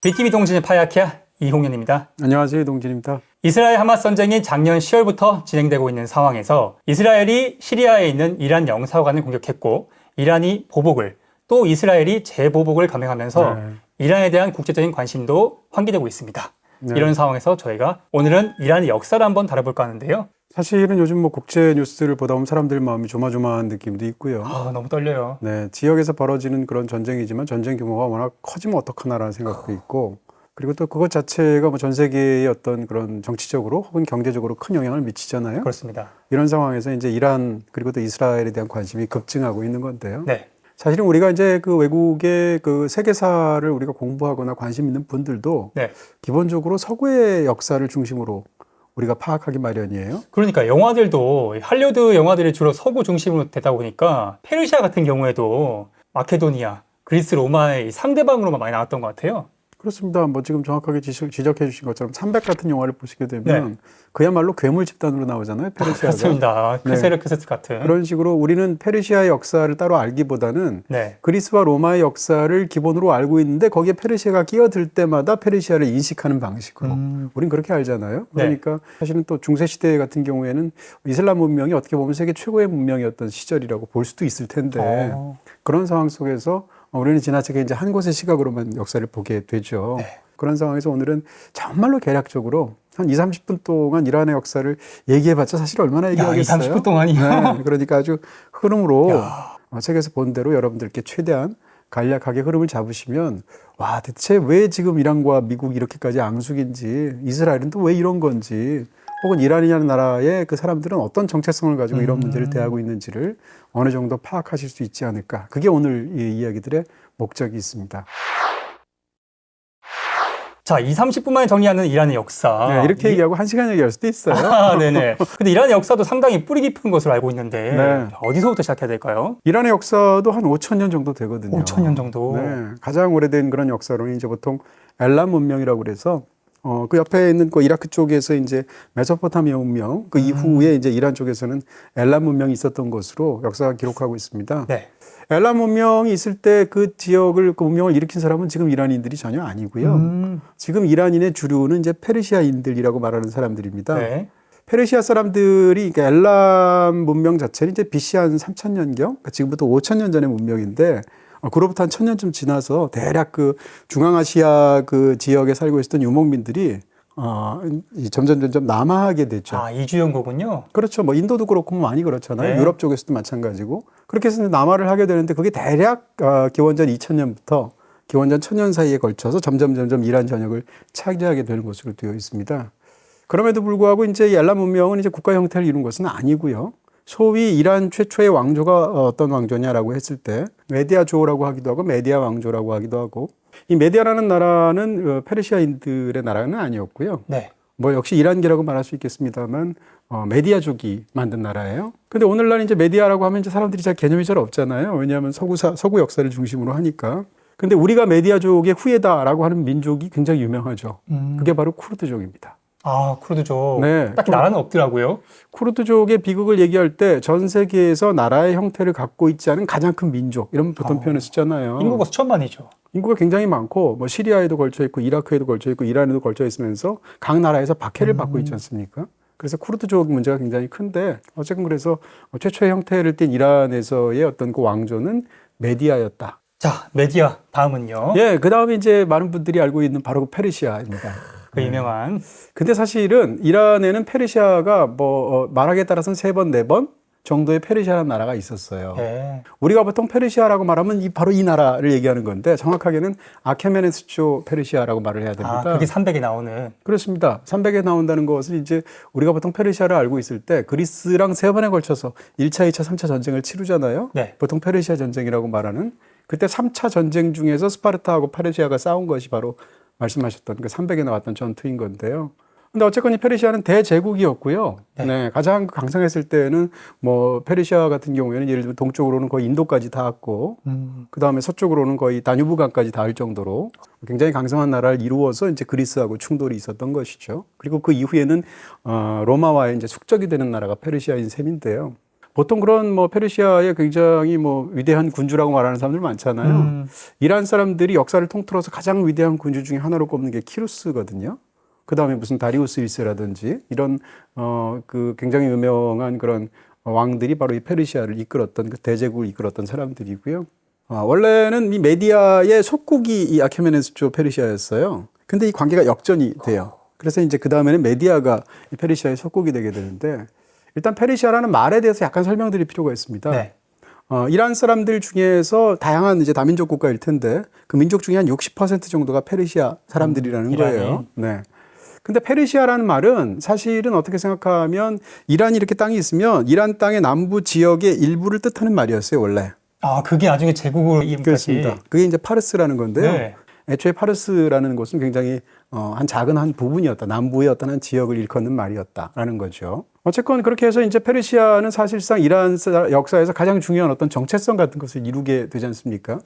BTV 동진의 파야키아 이홍현입니다. 안녕하세요. 동진입니다. 이스라엘 하마스 전쟁이 작년 10월부터 진행되고 있는 상황에서 이스라엘이 시리아에 있는 이란 영사관을 공격했고 이란이 보복을 또 이스라엘이 재보복을 감행하면서 이란에 대한 국제적인 관심도 환기되고 있습니다. 이런 상황에서 저희가 오늘은 이란의 역사를 한번 다뤄볼까 하는데요. 사실은 요즘 뭐 국제 뉴스를 보다 보면 사람들 마음이 조마조마한 느낌도 있고요. 너무 떨려요. 네, 지역에서 벌어지는 그런 전쟁이지만 전쟁 규모가 워낙 커지면 어떡하나라는 생각도 있고, 그리고 또 그것 자체가 뭐 전 세계의 어떤 그런 정치적으로 혹은 경제적으로 큰 영향을 미치잖아요. 그렇습니다. 이런 상황에서 이제 이란 그리고 또 이스라엘에 대한 관심이 급증하고 있는 건데요. 네. 사실은 우리가 이제 그 외국의 그 세계사를 우리가 공부하거나 관심 있는 분들도 기본적으로 서구의 역사를 중심으로 우리가 파악하기 마련이에요. 그러니까 영화들도 할리우드 영화들이 주로 서구 중심으로 되다 보니까 페르시아 같은 경우에도 마케도니아, 그리스, 로마의 상대방으로만 많이 나왔던 것 같아요. 그렇습니다. 뭐 지금 정확하게 지적해 주신 것처럼 300 같은 영화를 보시게 되면 그야말로 괴물 집단으로 나오잖아요. 페르시아가. 그렇습니다. 크세르크세스 같은. 그런 식으로 우리는 페르시아의 역사를 따로 알기보다는 그리스와 로마의 역사를 기본으로 알고 있는데 거기에 페르시아가 끼어들 때마다 페르시아를 인식하는 방식으로 우린 그렇게 알잖아요. 그러니까 사실은 또 중세시대 같은 경우에는 이슬람 문명이 어떻게 보면 세계 최고의 문명이었던 시절이라고 볼 수도 있을 텐데 그런 상황 속에서 우리는 지나치게 이제 한 곳의 시각으로만 역사를 보게 되죠. 그런 상황에서 오늘은 정말로 개략적으로 한 20-30분 동안 이란의 역사를 얘기해봤자 사실 얼마나 얘기하겠어요? 20-30분 동안이요? 네, 그러니까 아주 흐름으로 책에서 본 대로 여러분들께 최대한 간략하게 흐름을 잡으시면 와 대체 왜 지금 이란과 미국이 이렇게까지 앙숙인지 이스라엘은 또 왜 이런 건지 혹은 이란이라는 나라의 그 사람들은 어떤 정체성을 가지고 이런 문제를 대하고 있는지를 어느 정도 파악하실 수 있지 않을까. 그게 오늘 이 이야기들의 목적이 있습니다. 자, 20-30분 만에 정리하는 이란의 역사. 네, 이렇게 얘기하고 1시간 얘기할 수도 있어요. 네네. 근데 이란의 역사도 상당히 뿌리 깊은 것으로 알고 있는데 어디서부터 시작해야 될까요? 이란의 역사도 한 5,000년 정도 되거든요. 5,000년 정도? 네, 가장 오래된 그런 역사로는 이제 보통 엘람 문명이라고 그래서 그 옆에 있는 그 이라크 쪽에서 이제 메소포타미아 문명, 그 이후에 이제 이란 쪽에서는 엘람 문명이 있었던 것으로 역사가 기록하고 있습니다. 엘람 문명이 있을 때 그 지역을, 그 문명을 일으킨 사람은 지금 이란인들이 전혀 아니고요. 지금 이란인의 주류는 이제 페르시아인들이라고 말하는 사람들입니다. 페르시아 사람들이, 그러니까 엘람 문명 자체는 이제 BC 한 3,000년경, 그러니까 지금부터 5,000년 전의 문명인데, 그로부터 한 1,000년쯤 지나서 대략 그 중앙아시아 그 지역에 살고 있었던 유목민들이 점점 남하하게 됐죠. 이주연 거군요. 그렇죠. 뭐 인도도 그렇고 많이 그렇잖아요. 유럽 쪽에서도 마찬가지고. 그렇게 해서 남하를 하게 되는데 그게 대략 기원전 2000년부터 기원전 1000년 사이에 걸쳐서 점점 이란 전역을 차지하게 되는 것으로 되어 있습니다. 그럼에도 불구하고 이제 이 엘람 문명은 이제 국가 형태를 이룬 것은 아니고요. 소위 이란 최초의 왕조가 어떤 왕조냐라고 했을 때 메디아 조라고 하기도 하고 메디아 왕조라고 하기도 하고, 이 메디아라는 나라는 페르시아인들의 나라는 아니었고요. 뭐 역시 이란계라고 말할 수 있겠습니다만 메디아족이 만든 나라예요. 근데 오늘날 이제 메디아라고 하면 이제 사람들이 잘 개념이 잘 없잖아요. 왜냐하면 서구 역사를 중심으로 하니까. 근데 우리가 메디아족의 후예다라고 하는 민족이 굉장히 유명하죠. 그게 바로 쿠르드족입니다. 쿠르드족. 딱히 나라는 없더라고요. 쿠르드족의 비극을 얘기할 때 전 세계에서 나라의 형태를 갖고 있지 않은 가장 큰 민족, 이런 보통 표현을 쓰잖아요. 인구가 수천만이죠. 인구가 굉장히 많고 뭐 시리아에도 걸쳐 있고 이라크에도 걸쳐 있고 이란에도 걸쳐 있으면서 각 나라에서 박해를 받고 있지 않습니까? 그래서 쿠르드족 문제가 굉장히 큰데 어쨌든 그래서 최초의 형태를 띈 이란에서의 어떤 그 왕조는 메디아였다. 자, 메디아 다음은요. 그 다음에 이제 많은 분들이 알고 있는 바로 그 페르시아입니다. 그 유명한. 근데 사실은 이란에는 페르시아가 뭐 말하기에 따라서는 3번, 4번 정도의 페르시아라는 나라가 있었어요. 우리가 보통 페르시아라고 말하면 바로 이 나라를 얘기하는 건데 정확하게는 아케메네스초 페르시아라고 말을 해야 됩니다. 그게 300에 나오는. 그렇습니다. 300에 나온다는 것을 이제 우리가 보통 페르시아를 알고 있을 때 그리스랑 3번에 걸쳐서 1차, 2차, 3차 전쟁을 치르잖아요. 보통 페르시아 전쟁이라고 말하는. 그때 3차 전쟁 중에서 스파르타하고 페르시아가 싸운 것이 바로 말씀하셨던 그 300에 나왔던 전투인 건데요. 근데 어쨌건 이 페르시아는 대제국이었고요. 가장 강성했을 때는 뭐 페르시아 같은 경우에는 예를 들면 동쪽으로는 거의 인도까지 닿았고, 그 다음에 서쪽으로는 거의 다뉴브강까지 닿을 정도로 굉장히 강성한 나라를 이루어서 이제 그리스하고 충돌이 있었던 것이죠. 그리고 그 이후에는 로마와의 이제 숙적이 되는 나라가 페르시아인 셈인데요. 보통 그런 뭐 페르시아의 굉장히 뭐 위대한 군주라고 말하는 사람들 많잖아요. 이란 사람들이 역사를 통틀어서 가장 위대한 군주 중에 하나로 꼽는 게 키루스거든요. 그 다음에 무슨 다리우스 1세라든지 이런 그 굉장히 유명한 그런 왕들이 바로 이 페르시아를 이끌었던 그 대제국을 이끌었던 사람들이고요. 원래는 이 메디아의 속국이 이 아케메네스조 페르시아였어요. 근데 이 관계가 역전이 돼요. 그래서 이제 그 다음에는 메디아가 이 페르시아의 속국이 되게 되는데 일단 페르시아라는 말에 대해서 약간 설명드릴 필요가 있습니다. 네. 이란 사람들 중에서 다양한 이제 다민족 국가일 텐데 그 민족 중에 한 60% 정도가 페르시아 사람들이라는 거예요. 네. 근데 페르시아라는 말은 사실은 어떻게 생각하면 이란이 이렇게 땅이 있으면 이란 땅의 남부 지역의 일부를 뜻하는 말이었어요, 원래. 아, 그게 나중에 제국으로 이름까지. 그렇습니다. 그게 이제 파르스라는 건데요. 네. 애초에 파르스라는 곳은 굉장히 한 작은 한 부분이었다. 남부의 어떤 한 지역을 일컫는 말이었다라는 거죠. 어쨌건 그렇게 해서 이제 페르시아는 사실상 이란 역사에서 가장 중요한 어떤 정체성 같은 것을 이루게 되지 않습니까?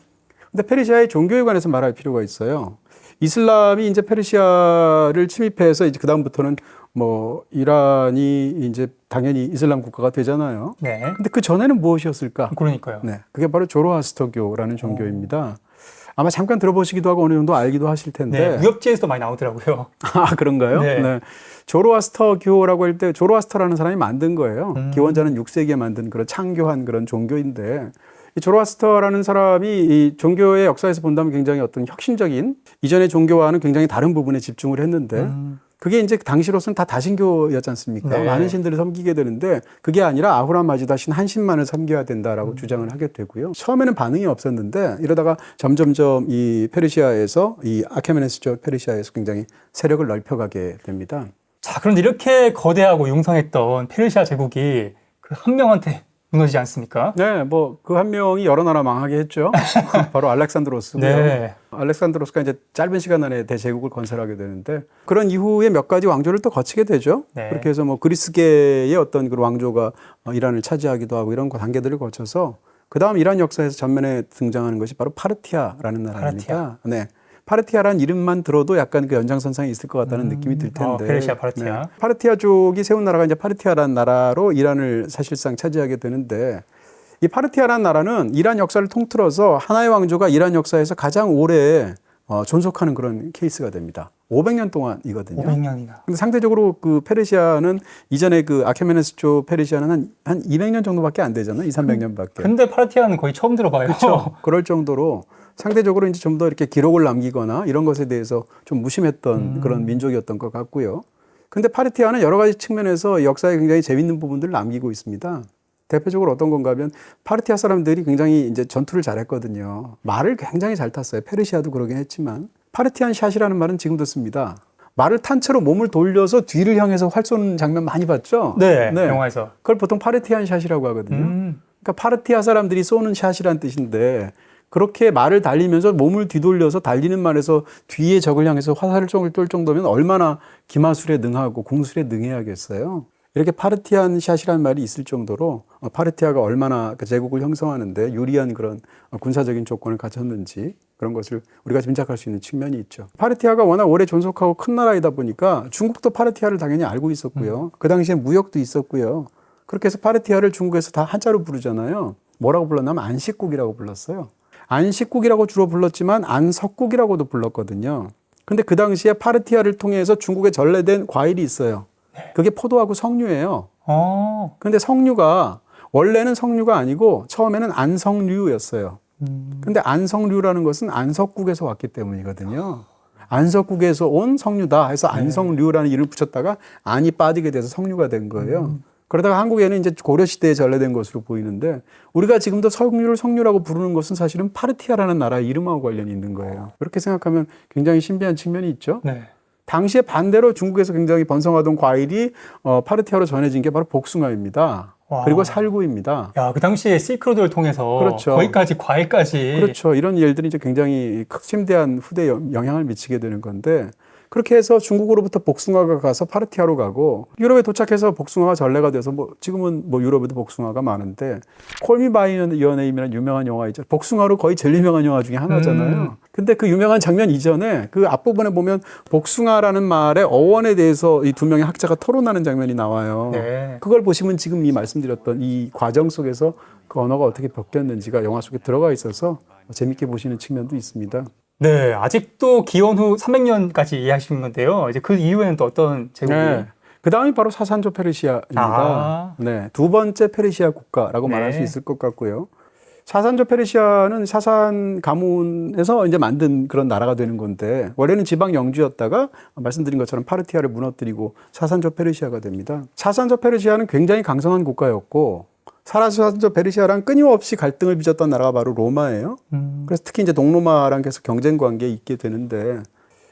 근데 페르시아의 종교에 관해서 말할 필요가 있어요. 이슬람이 이제 페르시아를 침입해서 이제 그다음부터는 뭐 이란이 이제 당연히 이슬람 국가가 되잖아요. 네. 근데 그 전에는 무엇이었을까? 그러니까요. 네. 그게 바로 조로아스터교라는 종교입니다. 아마 잠깐 들어보시기도 하고 어느 정도 알기도 하실 텐데. 네, 무협지에서도 많이 나오더라고요. 아, 그런가요? 네. 네. 조로아스터교라고 할 때 조로아스터라는 사람이 만든 거예요. 기원전은 6세기에 만든 그런 창교한 그런 종교인데 이 조로아스터라는 사람이 이 종교의 역사에서 본다면 굉장히 어떤 혁신적인 이전의 종교와는 굉장히 다른 부분에 집중을 했는데 그게 이제 당시로서는 다 다신교였지 않습니까? 네. 많은 신들을 섬기게 되는데 그게 아니라 아후라 마즈다 신 한 신만을 섬겨야 된다라고 주장을 하게 되고요. 처음에는 반응이 없었는데 이러다가 점점점 이 페르시아에서 이 아케메네스조 페르시아에서 굉장히 세력을 넓혀가게 됩니다. 자, 그런데 이렇게 거대하고 융성했던 페르시아 제국이 그 한 명한테 무너지지 않습니까? 네, 뭐 그 한 명이 여러 나라 망하게 했죠. 바로 알렉산드로스고요. 네. 알렉산드로스가 이제 짧은 시간 안에 대제국을 건설하게 되는데 그런 이후에 몇 가지 왕조를 또 거치게 되죠. 네. 그렇게 해서 뭐 그리스계의 어떤 그 왕조가 이란을 차지하기도 하고 이런 단계들을 거쳐서 그 다음 이란 역사에서 전면에 등장하는 것이 바로 파르티아라는 나라입니다. 네. 파르티아라는 이름만 들어도 약간 그 연장선상에 있을 것 같다는 느낌이 들 텐데. 페르시아 파르티아. 네. 파르티아족이 세운 나라가 이제 파르티아라는 나라로 이란을 사실상 차지하게 되는데 이 파르티아라는 나라는 이란 역사를 통틀어서 하나의 왕조가 이란 역사에서 가장 오래 존속하는 그런 케이스가 됩니다. 500년 동안이거든요. 500년이나. 근데 상대적으로 그 페르시아는 이전에 그 아케메네스조 페르시아는 한 200년 정도밖에 안 되잖아요. 200~300년밖에. 근데 파르티아는 거의 처음 들어봐요. 그렇죠. 그럴 정도로 상대적으로 이제 좀 더 이렇게 기록을 남기거나 이런 것에 대해서 좀 무심했던 그런 민족이었던 것 같고요. 근데 파르티아는 여러 가지 측면에서 역사에 굉장히 재밌는 부분들을 남기고 있습니다. 대표적으로 어떤 건가 하면 파르티아 사람들이 굉장히 이제 전투를 잘했거든요. 말을 굉장히 잘 탔어요. 페르시아도 그러긴 했지만 파르티안 샷이라는 말은 지금도 씁니다. 말을 탄 채로 몸을 돌려서 뒤를 향해서 활 쏘는 장면 많이 봤죠? 네, 영화에서. 그걸 보통 파르티안 샷이라고 하거든요. 그러니까 파르티아 사람들이 쏘는 샷이란 뜻인데 그렇게 말을 달리면서 몸을 뒤돌려서 달리는 말에서 뒤에 적을 향해서 화살을 쏠 정도면 얼마나 기마술에 능하고 공술에 능해야겠어요. 이렇게 파르티안 샷이라는 말이 있을 정도로 파르티아가 얼마나 그 제국을 형성하는데 유리한 그런 군사적인 조건을 갖췄는지 그런 것을 우리가 짐작할 수 있는 측면이 있죠. 파르티아가 워낙 오래 존속하고 큰 나라이다 보니까 중국도 파르티아를 당연히 알고 있었고요. 그 당시에 무역도 있었고요. 그렇게 해서 파르티아를 중국에서 다 한자로 부르잖아요. 뭐라고 불렀냐면 안식국이라고 불렀어요. 안식국이라고 주로 불렀지만 안석국이라고도 불렀거든요. 근데 그 당시에 파르티아를 통해서 중국에 전래된 과일이 있어요. 그게 포도하고 석류예요. 근데 석류가 원래는 석류가 아니고 처음에는 안석류였어요. 근데 안석류라는 것은 안석국에서 왔기 때문이거든요. 안석국에서 온 석류다 해서 안석류라는 이름을 붙였다가 안이 빠지게 돼서 석류가 된 거예요. 그러다가 한국에는 이제 고려시대에 전래된 것으로 보이는데 우리가 지금도 석류를 석류라고 부르는 것은 사실은 파르티아라는 나라의 이름하고 관련이 있는 거예요. 그렇게 생각하면 굉장히 신비한 측면이 있죠. 네. 당시에 반대로 중국에서 굉장히 번성하던 과일이 파르티아로 전해진 게 바로 복숭아입니다. 와. 그리고 살구입니다. 야, 그 당시에 실크로드를 통해서 그렇죠. 거기까지 과일까지. 그렇죠. 이런 일들이 이제 굉장히 심대한 후대에 영향을 미치게 되는 건데 그렇게 해서 중국으로부터 복숭아가 가서 파르티아로 가고 유럽에 도착해서 복숭아가 전래가 돼서 뭐 지금은 뭐 유럽에도 복숭아가 많은데 콜미 바이 유어 네임이라는 유명한 영화 있죠. 복숭아로 거의 제일 유명한 영화 중에 하나잖아요. 근데 그 유명한 장면 이전에 그 앞부분에 보면 복숭아라는 말의 어원에 대해서 이 두 명의 학자가 토론하는 장면이 나와요. 네. 그걸 보시면 지금 이 말씀드렸던 이 과정 속에서 그 언어가 어떻게 바뀌었는지가 영화 속에 들어가 있어서 재밌게 보시는 측면도 있습니다. 네, 아직도 기원 후 300년까지 이해하시는 건데요. 이제 그 이후에는 또 어떤 제국이? 네. 그 다음이 바로 사산조 페르시아입니다. 아. 네. 두 번째 페르시아 국가라고 네. 말할 수 있을 것 같고요. 사산조 페르시아는 사산 가문에서 이제 만든 그런 나라가 되는 건데 원래는 지방 영주였다가 말씀드린 것처럼 파르티아를 무너뜨리고 사산조 페르시아가 됩니다. 사산조 페르시아는 굉장히 강성한 국가였고 사산조 페르시아랑 끊임없이 갈등을 빚었던 나라가 바로 로마예요. 그래서 특히 이제 동로마랑 계속 경쟁 관계에 있게 되는데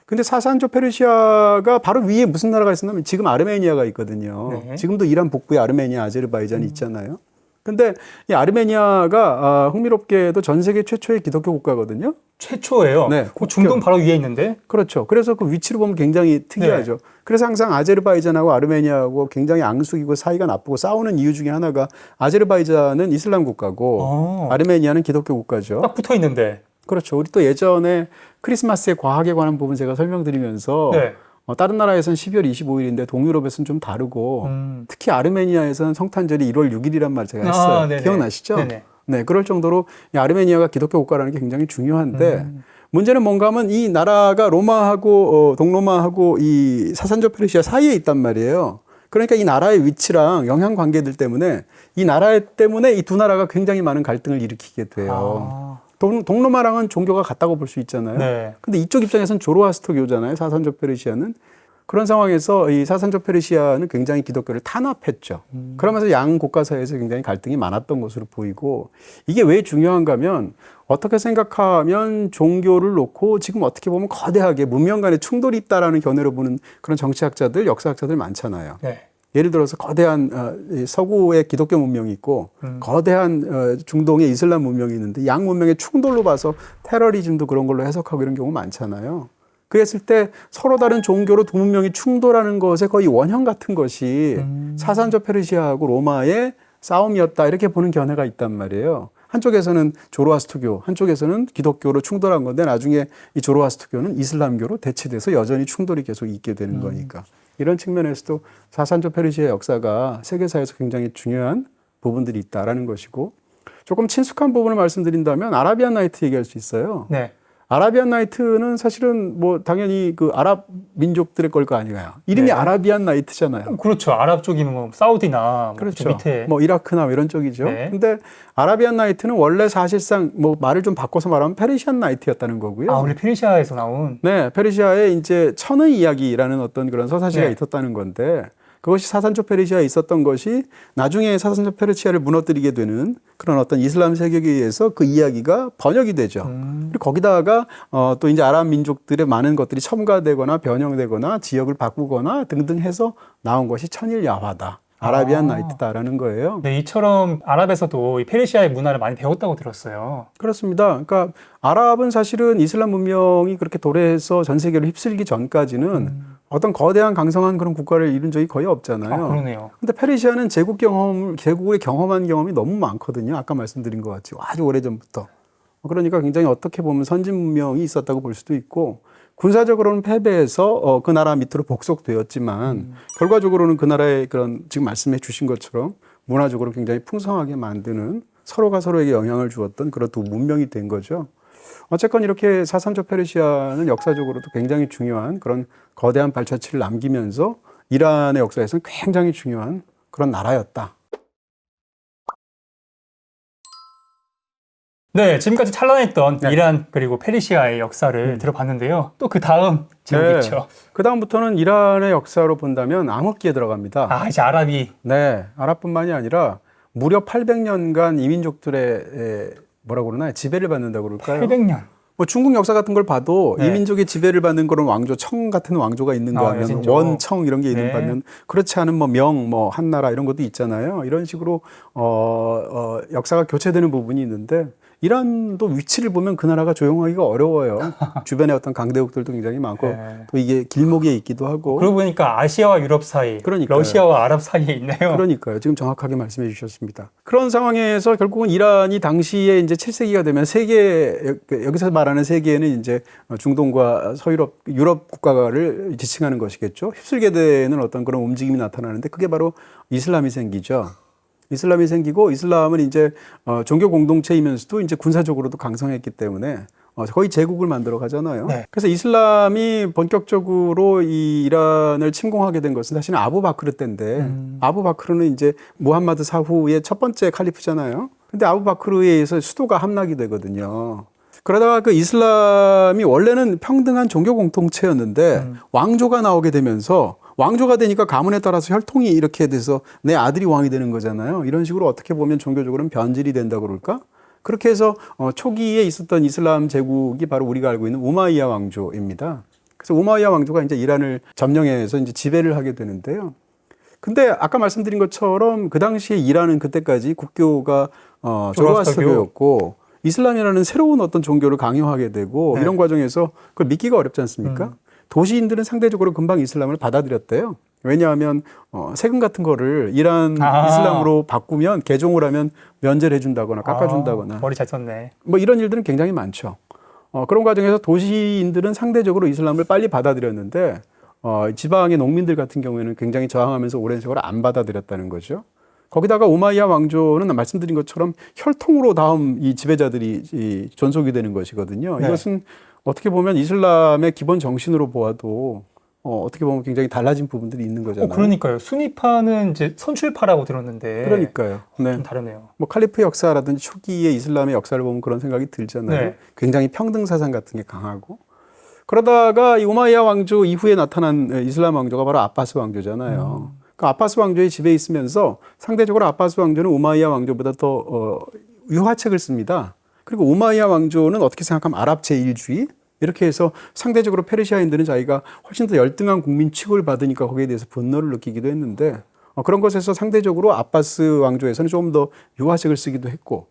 근데 사산조 페르시아가 바로 위에 무슨 나라가 있었냐면 지금 아르메니아가 있거든요. 네. 지금도 이란 북부에 아르메니아, 아제르바이잔이 있잖아요. 근데 이 아르메니아가 흥미롭게도 전 세계 최초의 기독교 국가거든요. 최초예요. 네, 그 중동 바로 위에 있는데. 그렇죠. 그래서 그 위치로 보면 굉장히 특이하죠. 그래서 항상 아제르바이잔하고 아르메니아하고 굉장히 앙숙이고 사이가 나쁘고 싸우는 이유 중에 하나가 아제르바이잔은 이슬람 국가고 아르메니아는 기독교 국가죠. 딱 붙어 있는데. 그렇죠. 우리 또 예전에 크리스마스의 과학에 관한 부분 제가 설명드리면서 네. 다른 나라에서는 12월 25일인데 동유럽에서는 좀 다르고 특히 아르메니아에서는 성탄절이 1월 6일이란 말 제가 했어요. 네네. 기억나시죠? 네네. 네, 그럴 정도로 이 아르메니아가 기독교 국가라는 게 굉장히 중요한데 문제는 뭔가 하면 이 나라가 로마하고 동로마하고 이 사산조 페르시아 사이에 있단 말이에요. 그러니까 이 나라의 위치랑 영향 관계들 때문에 이 나라 때문에 이 두 나라가 굉장히 많은 갈등을 일으키게 돼요. 동로마랑은 종교가 같다고 볼 수 있잖아요. 네. 근데 이쪽 입장에서는 조로아스터교잖아요. 사산조 페르시아는. 그런 상황에서 이 사산조 페르시아는 굉장히 기독교를 탄압했죠. 그러면서 양 국가 사이에서 굉장히 갈등이 많았던 것으로 보이고 이게 왜 중요한가 하면 어떻게 생각하면 종교를 놓고 지금 어떻게 보면 거대하게 문명 간의 충돌이 있다라는 견해로 보는 그런 정치학자들, 역사학자들 많잖아요. 네. 예를 들어서 거대한 서구의 기독교 문명이 있고 거대한 중동의 이슬람 문명이 있는데 양 문명의 충돌로 봐서 테러리즘도 그런 걸로 해석하고 이런 경우 많잖아요. 그랬을 때 서로 다른 종교로 두 문명이 충돌하는 것의 거의 원형 같은 것이 사산조 페르시아하고 로마의 싸움이었다 이렇게 보는 견해가 있단 말이에요. 한쪽에서는 조로아스터교, 한쪽에서는 기독교로 충돌한 건데 나중에 이 조로아스터교는 이슬람교로 대체돼서 여전히 충돌이 계속 있게 되는 거니까. 이런 측면에서도 사산조 페르시아 역사가 세계사에서 굉장히 중요한 부분들이 있다라는 것이고 조금 친숙한 부분을 말씀드린다면 아라비안 나이트 얘기할 수 있어요. 네. 아라비안 나이트는 사실은 뭐 당연히 그 아랍 민족들의 걸 거 아니에요. 이름이 네. 아라비안 나이트잖아요. 그렇죠. 아랍 쪽이면 뭐 사우디나 그렇죠. 뭐 밑에. 뭐 이라크나 이런 쪽이죠. 네. 근데 아라비안 나이트는 원래 사실상 뭐 말을 좀 바꿔서 말하면 페르시안 나이트였다는 거고요. 아, 우리 페르시아에서 나온. 네, 페르시아의 이제 천의 이야기라는 어떤 그런 서사시가 네. 있었다는 건데 그것이 사산조 페르시아에 있었던 것이 나중에 사산조 페르시아를 무너뜨리게 되는 그런 어떤 이슬람 세력에 의해서 그 이야기가 번역이 되죠. 그리고 거기다가 또 이제 아랍 민족들의 많은 것들이 첨가되거나 변형되거나 지역을 바꾸거나 등등 해서 나온 것이 천일 야화다. 아라비안 나이트다라는 거예요. 네, 이처럼 아랍에서도 이 페르시아의 문화를 많이 배웠다고 들었어요. 그렇습니다. 그러니까 아랍은 사실은 이슬람 문명이 그렇게 도래해서 전 세계를 휩쓸기 전까지는 어떤 거대한 강성한 그런 국가를 이룬 적이 거의 없잖아요. 아, 그러네요. 근데 페르시아는 제국을 경험한 경험이 너무 많거든요. 아까 말씀드린 것 같이 아주 오래전부터. 그러니까 굉장히 어떻게 보면 선진 문명이 있었다고 볼 수도 있고 군사적으로는 패배해서 그 나라 밑으로 복속되었지만 결과적으로는 그 나라의 그런 지금 말씀해 주신 것처럼 문화적으로 굉장히 풍성하게 만드는 서로가 서로에게 영향을 주었던 그런 두 문명이 된 거죠. 어쨌건 이렇게 사산조 페르시아는 역사적으로도 굉장히 중요한 그런 거대한 발자취를 남기면서 이란의 역사에서는 굉장히 중요한 그런 나라였다. 네, 지금까지 찬란했던 이란 그리고 페르시아의 역사를 들어봤는데요. 또 그 다음 제목이 있죠. 그 다음부터는 이란의 역사로 본다면 암흑기에 들어갑니다. 아, 이제 아랍이. 네, 아랍뿐만이 아니라 무려 800년간 이민족들의 뭐라고 그러나 지배를 받는다고 그럴까요? 800년. 뭐 중국 역사 같은 걸 봐도 네. 이민족의 지배를 받는 그런 왕조, 청 같은 왕조가 있는가 하면 여신족. 원청 이런 게 있는가 네. 하면 그렇지 않은 뭐 명, 뭐 한나라 이런 것도 있잖아요. 이런 식으로 역사가 교체되는 부분이 있는데 이란도 위치를 보면 그 나라가 조용하기가 어려워요. 주변에 어떤 강대국들도 굉장히 많고 네. 또 이게 길목에 있기도 하고. 그러고 보니까 아시아와 유럽 사이, 그러니까요. 러시아와 아랍 사이에 있네요. 그러니까요. 지금 정확하게 말씀해 주셨습니다. 그런 상황에서 결국은 이란이 당시에 이제 7세기가 되면 세계, 여기서 말하는 세계는 이제 중동과 서유럽, 유럽 국가를 지칭하는 것이겠죠. 휩쓸게 되는 어떤 그런 움직임이 나타나는데 그게 바로 이슬람이 생기죠. 이슬람이 생기고 이슬람은 이제 종교 공동체이면서도 이제 군사적으로도 강성했기 때문에 거의 제국을 만들어 가잖아요. 네. 그래서 이슬람이 본격적으로 이 이란을 침공하게 된 것은 사실은 아부바크르 때인데 아부바크르는 이제 무함마드 사후의 첫 번째 칼리프잖아요. 근데 아부바크르에 의해서 수도가 함락이 되거든요. 그러다가 그 이슬람이 원래는 평등한 종교 공동체였는데 왕조가 나오게 되면서 왕조가 되니까 가문에 따라서 혈통이 이렇게 돼서 내 아들이 왕이 되는 거잖아요. 이런 식으로 어떻게 보면 종교적으로는 변질이 된다고 그럴까? 그렇게 해서 초기에 있었던 이슬람 제국이 바로 우리가 알고 있는 우마이야 왕조입니다. 그래서 우마이야 왕조가 이제 이란을 점령해서 이제 지배를 하게 되는데요. 근데 아까 말씀드린 것처럼 그 당시에 이란은 그때까지 국교가 조로아스터교였고 이슬람이라는 새로운 어떤 종교를 강요하게 되고 네. 이런 과정에서 그걸 믿기가 어렵지 않습니까? 도시인들은 상대적으로 금방 이슬람을 받아들였대요. 왜냐하면 세금 같은 거를 이란 이슬람으로 바꾸면 개종을 하면 면제를 해준다거나 깎아준다거나 머리 잘 썼네. 뭐 이런 일들은 굉장히 많죠. 그런 과정에서 도시인들은 상대적으로 이슬람을 빨리 받아들였는데 지방의 농민들 같은 경우에는 굉장히 저항하면서 오랜 세월 안 받아들였다는 거죠. 거기다가 우마이야 왕조는 말씀드린 것처럼 혈통으로 다음 이 지배자들이 존속이 되는 것이거든요. 네. 이것은 어떻게 보면 이슬람의 기본 정신으로 보아도 어떻게 보면 굉장히 달라진 부분들이 있는 거잖아요. 그러니까요. 수니파는 이제 선출파라고 들었는데. 그러니까요. 네. 좀 다르네요. 뭐 칼리프 역사라든지 초기의 이슬람의 역사를 보면 그런 생각이 들잖아요. 네. 굉장히 평등 사상 같은 게 강하고. 그러다가 이 우마이야 왕조 이후에 나타난 이슬람 왕조가 바로 아바스 왕조잖아요. 그 아바스 왕조의 지배에 있으면서 상대적으로 아바스 왕조는 우마이야 왕조보다 더 유화책을 씁니다. 그리고 우마이야 왕조는 어떻게 생각하면 아랍 제1주의 이렇게 해서 상대적으로 페르시아인들은 자기가 훨씬 더 열등한 국민 취급을 받으니까 거기에 대해서 분노를 느끼기도 했는데 그런 것에서 상대적으로 아바스 왕조에서는 조금 더 유화책을 쓰기도 했고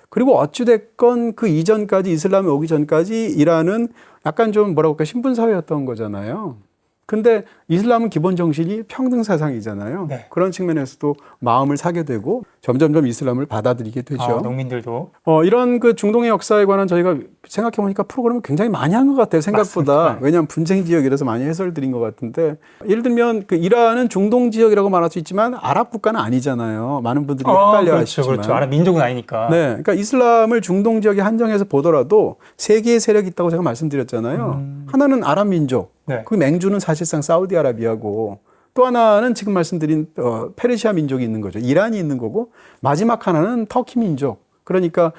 그리고 어찌됐건 그 이전까지 이슬람이 오기 전까지 이란은 약간 좀 뭐라고 할까 신분사회였던 거잖아요. 근데 이슬람은 기본 정신이 평등 사상이잖아요. 네. 그런 측면에서도 마음을 사게 되고 점점점 이슬람을 받아들이게 되죠. 농민들도. 이런 그 중동의 역사에 관한 저희가 생각해보니까 프로그램을 굉장히 많이 한 것 같아요. 생각보다. 맞습니다. 왜냐하면 분쟁 지역이라서 많이 해설 드린 것 같은데 예를 들면 그 이란은 중동 지역이라고 말할 수 있지만 아랍 국가는 아니잖아요. 많은 분들이 헷갈려 그렇죠, 하시지만. 그렇죠. 아랍 민족은 아니니까. 네, 그러니까 이슬람을 중동 지역에 한정해서 보더라도 세 개의 세력이 있다고 제가 말씀드렸잖아요. 하나는 아랍 민족, 네. 그 맹주는 사실상 사우디아라비아고 또 하나는 지금 말씀드린 페르시아 민족이 있는 거죠. 이란이 있는 거고 마지막 하나는 터키 민족. 그러니까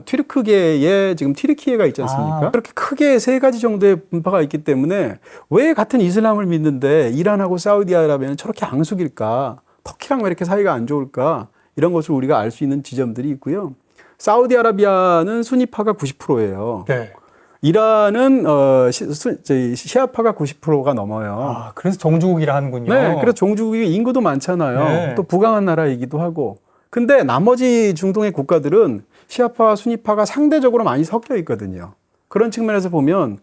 튀르크계에 지금 튀르키예가 있지 않습니까? 그렇게 크게 세 가지 정도의 분파가 있기 때문에 왜 같은 이슬람을 믿는데 이란하고 사우디아라비아는 저렇게 앙숙일까? 터키랑 왜 이렇게 사이가 안 좋을까? 이런 것을 우리가 알 수 있는 지점들이 있고요. 사우디아라비아는 수니파가 90%예요. 네. 이란은 시아파가 90%가 넘어요. 그래서 정주국이라 하는군요. 네, 그래서 종주국이 인구도 많잖아요. 네. 또 부강한 나라이기도 하고. 근데 나머지 중동의 국가들은 시아파와 수니파가 상대적으로 많이 섞여 있거든요. 그런 측면에서 보면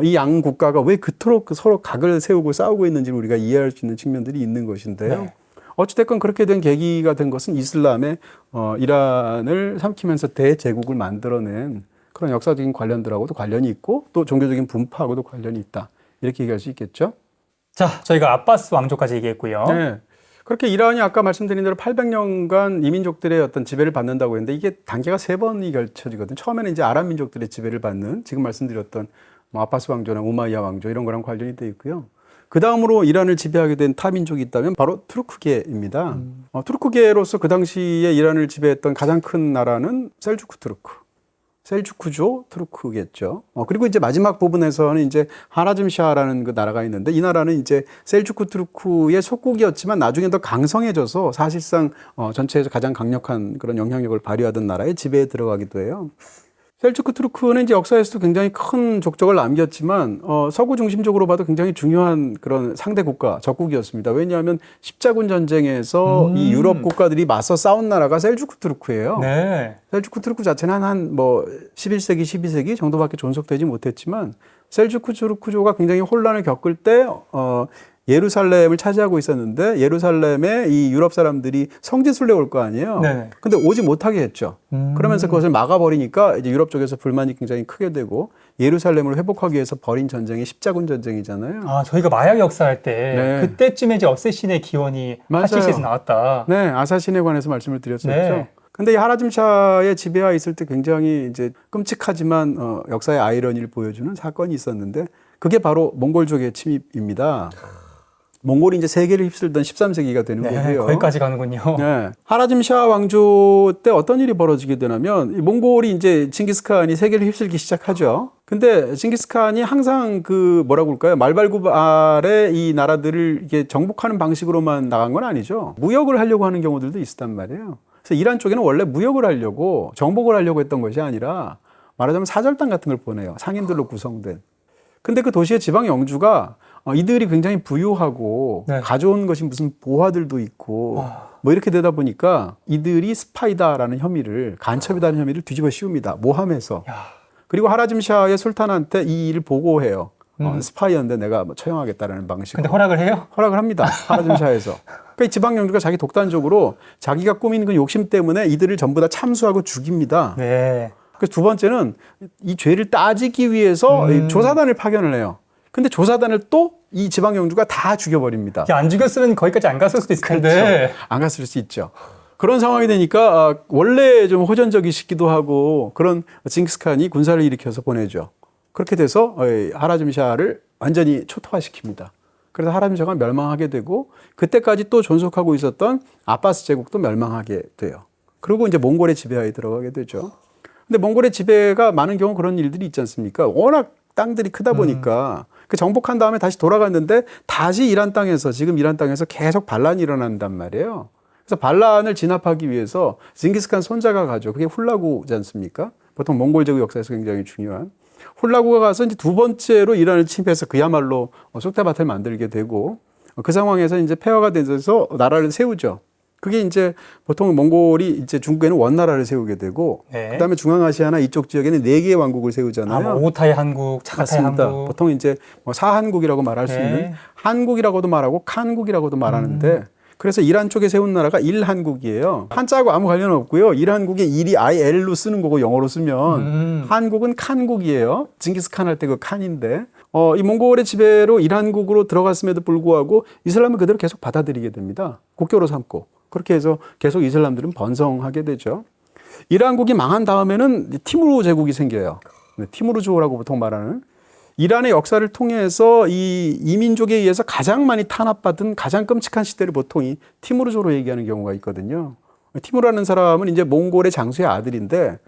이 양 국가가 왜 그토록 서로 각을 세우고 싸우고 있는지를 우리가 이해할 수 있는 측면들이 있는 것인데요. 네. 어찌됐건 그렇게 된 계기가 된 것은 이슬람의 이란을 삼키면서 대제국을 만들어낸 그런 역사적인 관련들하고도 관련이 있고 또 종교적인 분파하고도 관련이 있다. 이렇게 얘기할 수 있겠죠. 자, 저희가 아바스 왕조까지 얘기했고요. 네. 그렇게 이란이 아까 말씀드린 대로 800년간 이민족들의 어떤 지배를 받는다고 했는데 이게 단계가 3번이 결쳐지거든요. 처음에는 이제 아랍 민족들의 지배를 받는 지금 말씀드렸던 뭐 아바스 왕조나 우마이야 왕조 이런 거랑 관련이 되어 있고요. 그 다음으로 이란을 지배하게 된 타 민족이 있다면 바로 투르크계입니다. 투르크계로서 그 당시에 이란을 지배했던 가장 큰 나라는 셀주크 투르크. 셀주크조 투르크겠죠. 그리고 이제 마지막 부분에서는 이제 하라즘샤라는 그 나라가 있는데 이 나라는 이제 셀주크 투르크의 속국이었지만 나중에 더 강성해져서 사실상 전체에서 가장 강력한 그런 영향력을 발휘하던 나라의 지배에 들어가기도 해요. 셀주크 투르크는 이제 역사에서도 굉장히 큰 족적을 남겼지만 서구 중심적으로 봐도 굉장히 중요한 그런 상대 국가, 적국이었습니다. 왜냐하면 십자군 전쟁에서 이 유럽 국가들이 맞서 싸운 나라가 셀주크 투르크예요. 네. 셀주크 투르크 자체는 한 뭐 11세기, 12세기 정도밖에 존속되지 못했지만 셀주크 투르크조가 굉장히 혼란을 겪을 때 예루살렘을 차지하고 있었는데 예루살렘에 이 유럽 사람들이 성지순례 올 거 아니에요. 네네. 근데 오지 못하게 했죠. 그러면서 그것을 막아버리니까 이제 유럽 쪽에서 불만이 굉장히 크게 되고 예루살렘을 회복하기 위해서 벌인 전쟁이 십자군 전쟁이잖아요. 아, 저희가 마약 역사할 때 네. 그때쯤에 이제 어쌔신의 기원이 맞아요. 하시시에서 나왔다. 네, 아사신에 관해서 말씀을 드렸었죠. 네. 근데 이 하라짐샤의 지배하에 있을 때 굉장히 이제 끔찍하지만 역사의 아이러니를 보여주는 사건이 있었는데 그게 바로 몽골족의 침입입니다. 몽골이 이제 세계를 휩쓸던 13세기가 되는 네, 거고요. 거기까지 가는군요. 네. 하라짐샤 왕조 때 어떤 일이 벌어지게 되냐면 이 몽골이 이제 징기스칸이 세계를 휩쓸기 시작하죠. 근데 징기스칸이 항상 그 뭐라고 할까요? 말발굽 아래 이 나라들을 이게 정복하는 방식으로만 나간 건 아니죠. 무역을 하려고 하는 경우들도 있었단 말이에요. 그래서 이란 쪽에는 원래 무역을 하려고 정복을 하려고 했던 것이 아니라 말하자면 사절단 같은 걸 보내요. 상인들로 구성된. 근데 그 도시의 지방 영주가 이들이 굉장히 부유하고 네. 가져온 것이 무슨 보화들도 있고 뭐 이렇게 되다 보니까 이들이 스파이다라는 혐의를 간첩이다는 혐의를 뒤집어 씌웁니다. 모함해서. 야. 그리고 하라짐샤의 술탄한테 이 일을 보고해요. 스파이였는데 내가 뭐 처형하겠다라는 방식으로. 근데 허락을 해요? 허락을 합니다. 하라짐샤에서. 그러니까 이 지방 영주가 자기 독단적으로 자기가 꾸민 그 욕심 때문에 이들을 전부 다 참수하고 죽입니다. 네. 그래서 두 번째는 이 죄를 따지기 위해서 이 조사단을 파견을 해요. 근데 조사단을 또 이 지방 영주가 다 죽여버립니다. 안 죽였으면 거기까지 안 갔을 수도 있을 텐데. 그렇죠. 안 갔을 수 있죠. 그런 상황이 되니까 원래 좀 호전적이시기도 하고 그런 징기스칸이 군사를 일으켜서 보내죠. 그렇게 돼서 하라짐샤를 완전히 초토화시킵니다. 그래서 하라짐샤가 멸망하게 되고 그때까지 또 존속하고 있었던 아바스 제국도 멸망하게 돼요. 그리고 이제 몽골의 지배하에 들어가게 되죠. 근데 몽골의 지배가 많은 경우 그런 일들이 있지 않습니까? 워낙 땅들이 크다 보니까 그 정복한 다음에 다시 돌아갔는데 다시 이란 땅에서 지금 이란 땅에서 계속 반란이 일어난단 말이에요. 그래서 반란을 진압하기 위해서 징기스칸 손자가 가죠. 그게 훌라구지 않습니까? 보통 몽골 제국 역사에서 굉장히 중요한. 훌라구가 가서 이제 두 번째로 이란을 침입해서 그야말로 쑥대밭을 만들게 되고 그 상황에서 이제 폐허가 돼서 나라를 세우죠. 그게 이제 보통 몽골이 이제 중국에는 원나라를 세우게 되고 네. 그다음에 중앙아시아나 이쪽 지역에는 4개의 왕국을 세우잖아요. 뭐 오타의 한국, 차가타의 맞습니다. 한국. 보통 이제 뭐 사한국이라고 말할 수 네. 있는 한국이라고도 말하고 칸국이라고도 말하는데 그래서 이란 쪽에 세운 나라가 일한국이에요. 한자하고 아무 관련 없고요. 일한국의 일이 IL로 쓰는 거고 영어로 쓰면 한국은 칸국이에요. 징기스칸 할 때 그 칸인데 이 몽골의 지배로 일한국으로 들어갔음에도 불구하고 이슬람을 그대로 계속 받아들이게 됩니다. 국교로 삼고. 그렇게 해서 계속 이슬람들은 번성하게 되죠. 이란국이 망한 다음에는 티무르 제국이 생겨요. 티무르조라고 보통 말하는. 이란의 역사를 통해서 이 이민족에 의해서 가장 많이 탄압받은 가장 끔찍한 시대를 보통 이 티무르조로 얘기하는 경우가 있거든요. 티무르라는 사람은 이제 몽골의 장수의 아들인데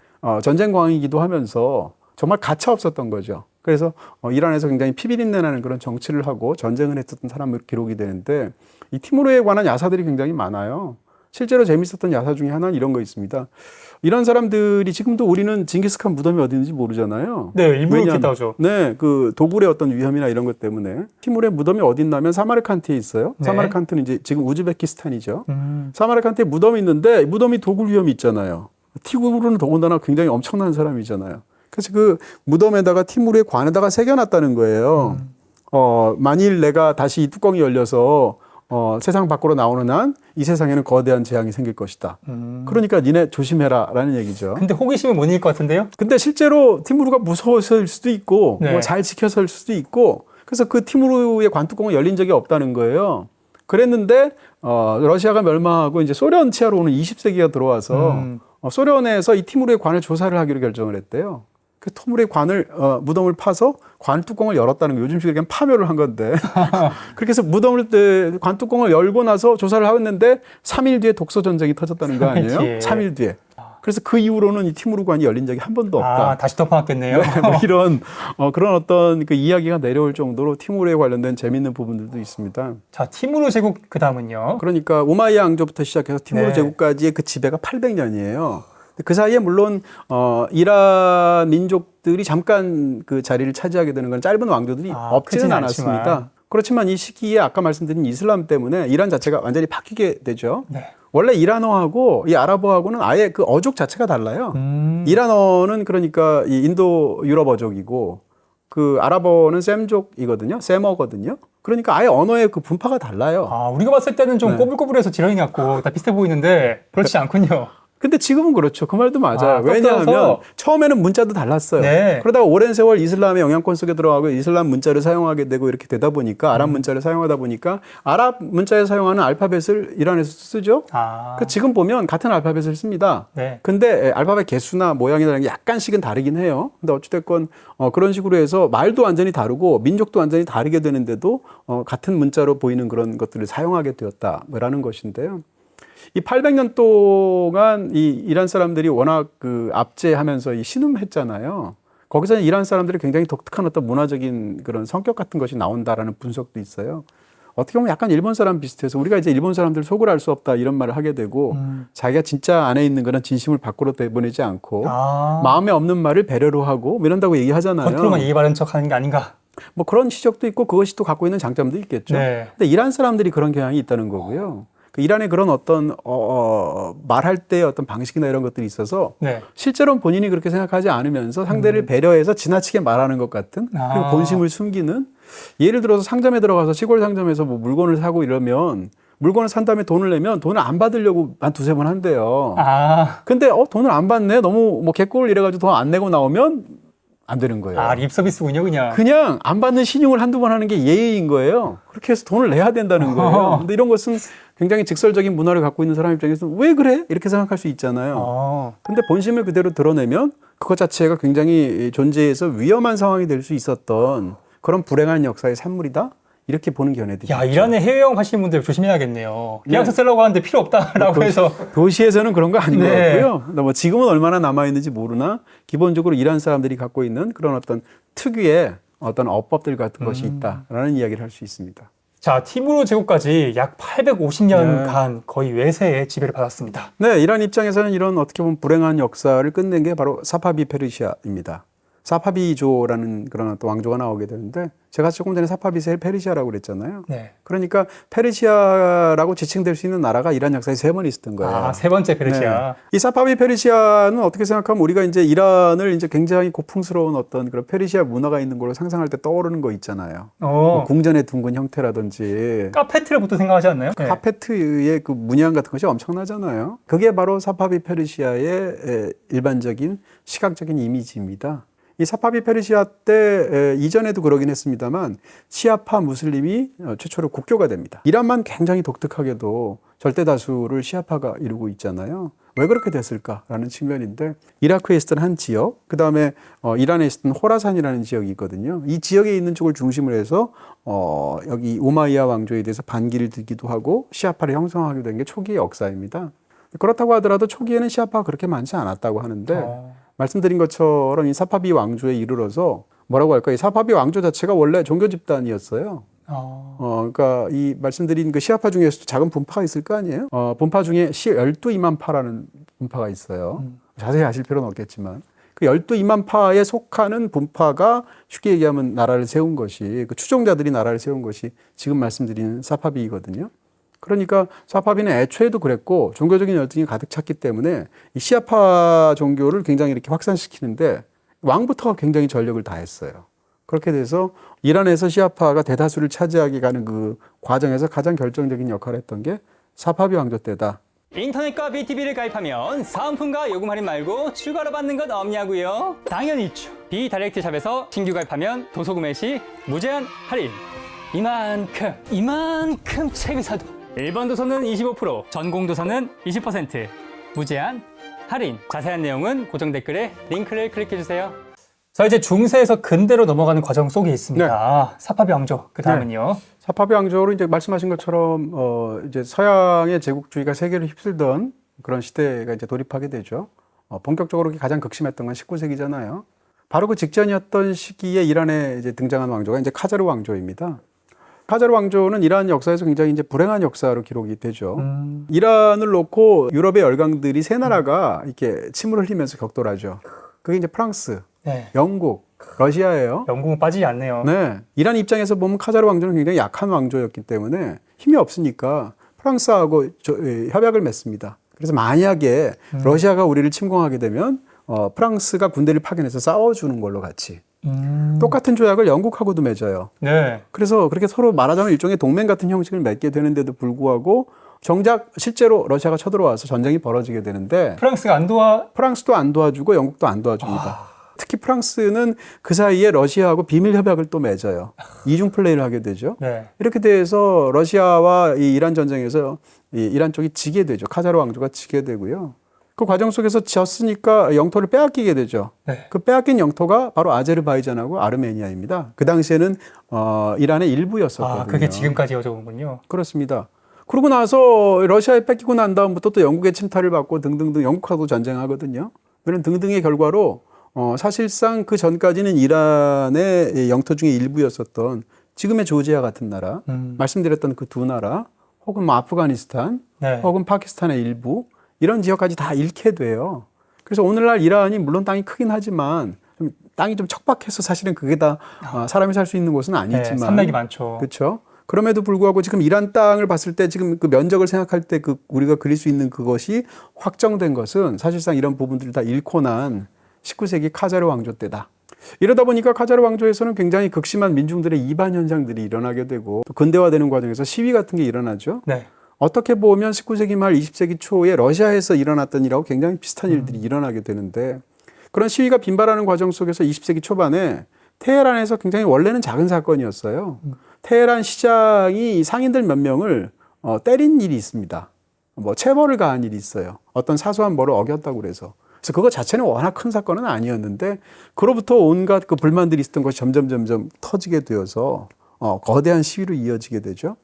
전쟁 광이기도 하면서 정말 가차 없었던 거죠. 그래서 이란에서 굉장히 피비린내 나는 그런 정치를 하고 전쟁을 했었던 사람으로 기록이 되는데 이 티무르에 관한 야사들이 굉장히 많아요. 실제로 재밌었던 야사 중에 하나는 이런 거 있습니다. 이런 사람들이 지금도 우리는 징기스칸 무덤이 어디 있는지 모르잖아요. 네, 일부러 이렇게 따오죠. 네, 그 도굴의 어떤 위험이나 이런 것 때문에 티무르의 무덤이 어디 있냐면 사마르칸트에 있어요. 네. 사마르칸트는 이제 지금 우즈베키스탄이죠. 사마르칸트에 무덤이 있는데 무덤이 도굴 위험이 있잖아요. 티무르는 더군다나 굉장히 엄청난 사람이잖아요. 그래서 그 무덤에다가 티무르의 관에다가 새겨놨다는 거예요. 만일 내가 다시 이 뚜껑이 열려서 세상 밖으로 나오는 한 이 세상에는 거대한 재앙이 생길 것이다. 그러니까 니네 조심해라라는 얘기죠. 근데 호기심은 못 이길 것 같은데요? 근데 실제로 티무르가 무서워서일 수도 있고 네. 뭐 잘 지켜서일 수도 있고 그래서 그 티무르의 관뚜껑은 열린 적이 없다는 거예요. 그랬는데 러시아가 멸망하고 이제 소련 치하로 오는 20세기가 들어와서 소련에서 이 티무르의 관을 조사를 하기로 결정을 했대요. 그 티무르의 관을 무덤을 파서 관 뚜껑을 열었다는 거 요즘식으로 그냥 파묘를 한 건데 그렇게 해서 무덤을 관 뚜껑을 열고 나서 조사를 하였는데 3일 뒤에 독소 전쟁이 터졌다는 거 아니에요? 3일 뒤에. 그래서 그 이후로는 이 티무르 관이 열린 적이 한 번도 없다. 다시 덮어놨겠네요. 네, 뭐 이런 그런 어떤 그 이야기가 내려올 정도로 티무르에 관련된 재미있는 부분들도 있습니다. 자, 티무르 제국 그 다음은요. 그러니까 우마이야 왕조부터 시작해서 티무르 네. 제국까지의 그 지배가 800년이에요. 그 사이에 물론 이란 민족들이 잠깐 그 자리를 차지하게 되는 건 짧은 왕조들이 없지는 크진 않았습니다. 않지만. 그렇지만 이 시기에 아까 말씀드린 이슬람 때문에 이란 자체가 완전히 바뀌게 되죠. 네. 원래 이란어하고 이 아랍어하고는 아예 그 어족 자체가 달라요. 이란어는 그러니까 이 인도 유럽 어족이고 그 아랍어는 셈족이거든요. 셈어거든요. 그러니까 아예 언어의 그 분파가 달라요. 우리가 봤을 때는 좀 네. 꼬불꼬불해서 지렁이 같고 다 비슷해 보이는데 그렇지 않군요. 근데 지금은 그렇죠. 그 말도 맞아요. 왜냐하면 섞여서. 처음에는 문자도 달랐어요. 네. 그러다가 오랜 세월 이슬람의 영향권 속에 들어가고 이슬람 문자를 사용하게 되고 이렇게 되다 보니까 아랍 문자를 사용하다 보니까 아랍 문자에 사용하는 알파벳을 이란에서 쓰죠. 그러니까 지금 보면 같은 알파벳을 씁니다. 네. 근데 알파벳 개수나 모양이라는 게 약간씩은 다르긴 해요. 근데 어찌됐건 그런 식으로 해서 말도 완전히 다르고 민족도 완전히 다르게 되는데도 같은 문자로 보이는 그런 것들을 사용하게 되었다라는 것인데요. 이 800년 동안 이 이란 사람들이 워낙 그 압제하면서 이 신음했잖아요. 거기서는 이란 사람들이 굉장히 독특한 어떤 문화적인 그런 성격 같은 것이 나온다라는 분석도 있어요. 어떻게 보면 약간 일본 사람 비슷해서 우리가 이제 일본 사람들 속을 알 수 없다 이런 말을 하게 되고 자기가 진짜 안에 있는 그런 진심을 밖으로 내보내지 않고 마음에 없는 말을 배려로 하고 뭐 이런다고 얘기하잖아요. 겉으로만 예의 바른 척 하는 게 아닌가. 뭐 그런 지적도 있고 그것이 또 갖고 있는 장점도 있겠죠. 네. 근데 이란 사람들이 그런 경향이 있다는 거고요. 그 이란의 그런 어떤 말할 때의 어떤 방식이나 이런 것들이 있어서 네. 실제로는 본인이 그렇게 생각하지 않으면서 상대를 배려해서 지나치게 말하는 것 같은 그리고 본심을 숨기는 예를 들어서 상점에 들어가서 시골 상점에서 뭐 물건을 사고 이러면 물건을 산 다음에 돈을 내면 돈을 안 받으려고 한 두세 번 한대요. 근데 돈을 안 받네 너무 뭐 개꼴 이래가지고 돈 안 내고 나오면 안 되는 거예요. 립 서비스군요, 그냥. 그냥 안 받는 신용을 한두 번 하는 게 예의인 거예요. 그렇게 해서 돈을 내야 된다는 거예요. 근데 이런 것은 굉장히 직설적인 문화를 갖고 있는 사람 입장에서 왜 그래? 이렇게 생각할 수 있잖아요. 근데 본심을 그대로 드러내면 그것 자체가 굉장히 존재에서 위험한 상황이 될 수 있었던 그런 불행한 역사의 산물이다? 이렇게 보는 견해들이 있죠. 이란에 해외 여행 하시는 분들 조심해야겠네요. 계약서 쓰려고 하는데 필요 없다라고 해서. 도시에서는 그런 거 아닌 것 네. 같고요. 뭐 지금은 얼마나 남아있는지 모르나 기본적으로 이란 사람들이 갖고 있는 그런 어떤 특유의 어떤 어법들 같은 것이 있다라는 이야기를 할 수 있습니다. 자, 티무르 제국까지 약 850년간 거의 외세의 지배를 받았습니다. 네, 이란 입장에서는 이런 어떻게 보면 불행한 역사를 끝낸 게 바로 사파비 페르시아입니다. 사파비조라는 그런 또 왕조가 나오게 되는데 제가 조금 전에 사파비세 페르시아라고 그랬잖아요. 네. 그러니까 페르시아라고 지칭될 수 있는 나라가 이란 역사에 3번 있었던 거예요. 세 번째 페르시아. 네. 이 사파비 페르시아는 어떻게 생각하면 우리가 이제 이란을 이제 굉장히 고풍스러운 어떤 그런 페르시아 문화가 있는 걸로 상상할 때 떠오르는 거 있잖아요. 뭐 궁전의 둥근 형태라든지 카페트를 보통 생각하지 않나요? 카페트의 그 문양 같은 것이 엄청나잖아요. 그게 바로 사파비 페르시아의 일반적인 시각적인 이미지입니다. 이 사파비 페르시아 때 이전에도 그러긴 했습니다만 시아파 무슬림이 최초로 국교가 됩니다. 이란만 굉장히 독특하게도 절대 다수를 시아파가 이루고 있잖아요. 왜 그렇게 됐을까라는 측면인데 이라크에 있었던 한 지역, 그 다음에 이란에 있었던 호라산이라는 지역이 있거든요. 이 지역에 있는 쪽을 중심으로 해서 여기 우마이야 왕조에 대해서 반기를 들기도 하고 시아파를 형성하게 된 게 초기의 역사입니다. 그렇다고 하더라도 초기에는 시아파가 그렇게 많지 않았다고 하는데 말씀드린 것처럼 이 사파비 왕조에 이르러서 뭐라고 할까? 이 사파비 왕조 자체가 원래 종교 집단이었어요. 그러니까 이 말씀드린 그 시아파 중에서도 작은 분파가 있을 거 아니에요? 분파 중에 12이만파라는 분파가 있어요. 자세히 아실 필요는 없겠지만. 그 12이만파에 속하는 분파가 쉽게 얘기하면 나라를 세운 것이, 그 추종자들이 나라를 세운 것이 지금 말씀드린 사파비이거든요. 그러니까 사파비는 애초에도 그랬고 종교적인 열등이 가득 찼기 때문에 이 시아파 종교를 굉장히 이렇게 확산시키는데 왕부터가 굉장히 전력을 다했어요. 그렇게 돼서 이란에서 시아파가 대다수를 차지하게 가는 그 과정에서 가장 결정적인 역할을 했던 게 사파비 왕조 때다. 인터넷과 BTV를 가입하면 사은품과 요금 할인 말고 추가로 받는 것 없냐고요? 당연히 있죠. 비다이렉트 샵에서 신규 가입하면 도서 구매 시 무제한 할인. 이만큼 책을 사도 일반 도서는 25%, 전공 도서는 20% 무제한 할인. 자세한 내용은 고정 댓글에 링크를 클릭해주세요. 자, 이제 중세에서 근대로 넘어가는 과정 속에 있습니다. 사파비 왕조, 그 다음은요. 사파비 왕조로 이제 말씀하신 것처럼 이제 서양의 제국주의가 세계를 휩쓸던 그런 시대가 이제 돌입하게 되죠. 본격적으로 가장 극심했던 건 19세기잖아요. 바로 그 직전이었던 시기에 이란에 이제 등장한 왕조가 이제 카자르 왕조입니다. 카자르 왕조는 이란 역사에서 굉장히 이제 불행한 역사로 기록이 되죠. 이란을 놓고 유럽의 열강들이 세 나라가 이렇게 침을 흘리면서 격돌하죠. 그게 이제 프랑스, 네. 영국, 러시아예요. 영국은 빠지지 않네요. 네. 이란 입장에서 보면 카자르 왕조는 굉장히 약한 왕조였기 때문에 힘이 없으니까 프랑스하고 협약을 맺습니다. 그래서 만약에 러시아가 우리를 침공하게 되면 프랑스가 군대를 파견해서 싸워주는 걸로 같이. 똑같은 조약을 영국하고도 맺어요. 네. 그래서 그렇게 서로 말하자면 일종의 동맹 같은 형식을 맺게 되는데도 불구하고 정작 실제로 러시아가 쳐들어와서 전쟁이 벌어지게 되는데 프랑스가 안 도와. 프랑스도 안 도와주고 영국도 안 도와줍니다. 특히 프랑스는 그 사이에 러시아하고 비밀 협약을 또 맺어요. 이중 플레이를 하게 되죠. 네. 이렇게 돼서 러시아와 이 이란 전쟁에서 이 이란 쪽이 지게 되죠. 카자르 왕조가 지게 되고요. 그 과정 속에서 졌으니까 영토를 빼앗기게 되죠. 네. 그 빼앗긴 영토가 바로 아제르바이잔하고 아르메니아입니다. 그 당시에는 이란의 일부였었거든요. 아, 그게 지금까지 이어져 오군요. 그렇습니다. 그러고 나서 러시아에 뺏기고 난 다음부터 또 영국의 침탈을 받고 등등등 영국하고 전쟁하거든요. 그런 등등의 결과로 사실상 그 전까지는 이란의 영토 중에 일부였었던 지금의 조지아 같은 나라, 말씀드렸던 그 두 나라, 혹은 뭐 아프가니스탄, 네. 혹은 파키스탄의 일부 이런 지역까지 다 잃게 돼요. 그래서 오늘날 이란이 물론 땅이 크긴 하지만 땅이 좀 척박해서 사실은 그게 다 사람이 살 수 있는 곳은 아니지만 네, 산맥이 많죠. 그렇죠. 그럼에도 불구하고 지금 이란 땅을 봤을 때 지금 그 면적을 생각할 때 그 우리가 그릴 수 있는 그것이 확정된 것은 사실상 이런 부분들을 다 잃고 난 19세기 카자르 왕조 때다. 이러다 보니까 카자르 왕조에서는 굉장히 극심한 민중들의 이반 현상들이 일어나게 되고 또 근대화되는 과정에서 시위 같은 게 일어나죠. 네. 어떻게 보면 19세기 말 20세기 초에 러시아에서 일어났던 일하고 굉장히 비슷한 일들이 일어나게 되는데 그런 시위가 빈발하는 과정 속에서 20세기 초반에 테헤란에서 굉장히 원래는 작은 사건이었어요. 테헤란 시장이 상인들 몇 명을 때린 일이 있습니다. 뭐 체벌을 가한 일이 있어요. 어떤 사소한 뭐를 어겼다고 그래서. 그래서 그거 자체는 워낙 큰 사건은 아니었는데 그로부터 온갖 그 불만들이 있었던 것이 점점 터지게 되어서 거대한 시위로 이어지게 되죠.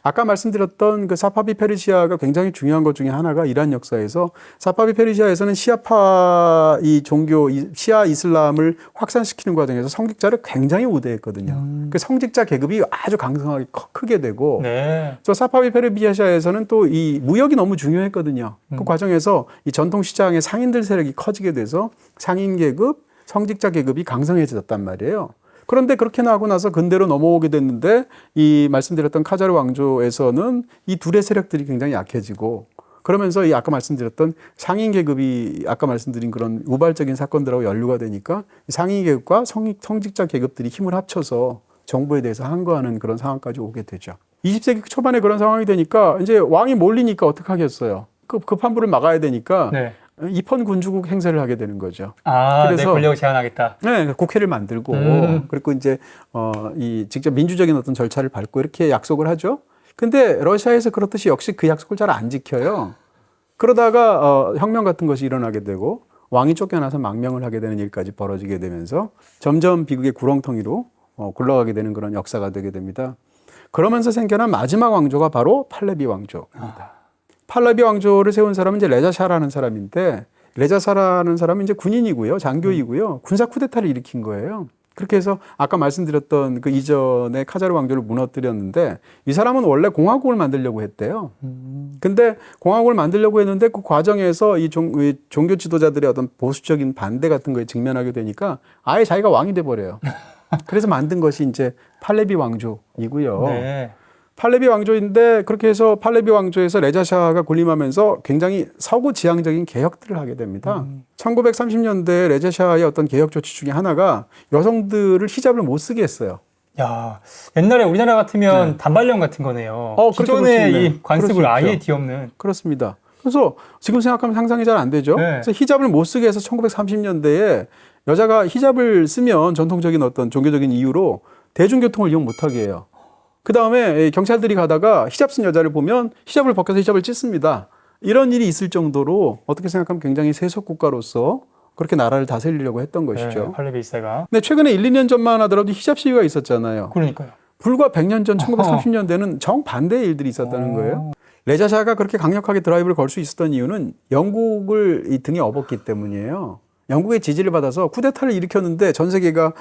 아까 말씀드렸던 그 사파비 페르시아가 굉장히 중요한 것 중에 하나가 이란 역사에서 사파비 페르시아에서는 시아파 이 종교 시아 이슬람을 확산시키는 과정에서 성직자를 굉장히 우대했거든요. 그 성직자 계급이 아주 강성하게 크게 되고 네. 또 사파비 페르시아에서는 또 이 무역이 너무 중요했거든요. 그 과정에서 이 전통 시장의 상인들 세력이 커지게 돼서 상인 계급, 성직자 계급이 강성해졌단 말이에요. 그런데 그렇게 나고 나서 근대로 넘어오게 됐는데 이 말씀드렸던 카자르 왕조에서는 이 둘의 세력들이 굉장히 약해지고 그러면서 이 아까 말씀드렸던 상인 계급이 아까 말씀드린 그런 우발적인 사건들하고 연루가 되니까 상인 계급과 성직자 계급들이 힘을 합쳐서 정부에 대해서 항거하는 그런 상황까지 오게 되죠. 20세기 초반에 그런 상황이 되니까 이제 왕이 몰리니까 어떡하겠어요. 급한 불을 막아야 되니까 네. 입헌 군주국 행세를 하게 되는 거죠. 아, 내 그래서 권력을 제한하겠다. 네, 국회를 만들고 그리고 이제 이 직접 민주적인 어떤 절차를 밟고 이렇게 약속을 하죠. 근데 러시아에서 그렇듯이 역시 그 약속을 잘 안 지켜요. 그러다가 혁명 같은 것이 일어나게 되고 왕이 쫓겨나서 망명을 하게 되는 일까지 벌어지게 되면서 점점 비극의 구렁텅이로 굴러가게 되는 그런 역사가 되게 됩니다. 그러면서 생겨난 마지막 왕조가 바로 팔레비 왕조입니다. 팔레비 왕조를 세운 사람은 이제 레자샤라는 사람인데 레자샤라는 사람은 이제 군인이고요. 장교이고요. 군사 쿠데타를 일으킨 거예요. 그렇게 해서 아까 말씀드렸던 그 이전에 카자르 왕조를 무너뜨렸는데 이 사람은 원래 공화국을 만들려고 했대요. 근데 공화국을 만들려고 했는데 그 과정에서 이 종교 지도자들의 어떤 보수적인 반대 같은 거에 직면하게 되니까 아예 자기가 왕이 돼버려요. 그래서 만든 것이 이제 팔레비 왕조이고요. 네. 팔레비 왕조인데 그렇게 해서 팔레비 왕조에서 레자샤가 군림하면서 굉장히 서구 지향적인 개혁들을 하게 됩니다. 1930년대 레자샤의 어떤 개혁 조치 중에 하나가 여성들을 히잡을 못 쓰게 했어요. 야, 옛날에 우리나라 같으면 네. 단발령 같은 거네요. 그렇게 기존의 볼 수 있네. 이 관습을 그럴 수 아예 있죠. 뒤엎는. 그렇습니다. 그래서 지금 생각하면 상상이 잘 안 되죠. 네. 그래서 히잡을 못 쓰게 해서 1930년대에 여자가 히잡을 쓰면 전통적인 어떤 종교적인 이유로 대중교통을 이용 못하게 해요. 그 다음에 경찰들이 가다가 히잡 쓴 여자를 보면 히잡을 벗겨서 히잡을 찢습니다. 이런 일이 있을 정도로 어떻게 생각하면 굉장히 세속 국가로서 그렇게 나라를 다스리려고 했던 것이죠. 네, 팔레비 1세가. 근데 최근에 1, 2년 전만 하더라도 히잡 시위가 있었잖아요. 그러니까요. 불과 100년 전 1930년대는 정반대의 일들이 있었다는 거예요. 레자샤가 그렇게 강력하게 드라이브를 걸 수 있었던 이유는 영국을 이 등에 업었기 때문이에요. 영국의 지지를 받아서 쿠데타를 일으켰는데 전 세계가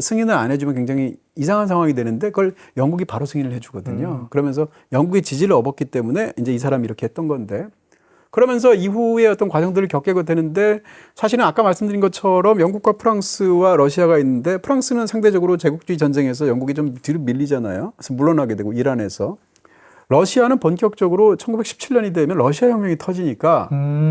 승인을 안 해주면 굉장히 이상한 상황이 되는데 그걸 영국이 바로 승인을 해주거든요. 그러면서 영국의 지지를 얻었기 때문에 이제 이 사람이 이렇게 했던 건데 그러면서 이후에 어떤 과정들을 겪게 되는데 사실은 아까 말씀드린 것처럼 영국과 프랑스와 러시아가 있는데 프랑스는 상대적으로 제국주의 전쟁에서 영국이 좀 뒤로 밀리잖아요. 그래서 물러나게 되고 이란에서. 러시아는 본격적으로 1917년이 되면 러시아 혁명이 터지니까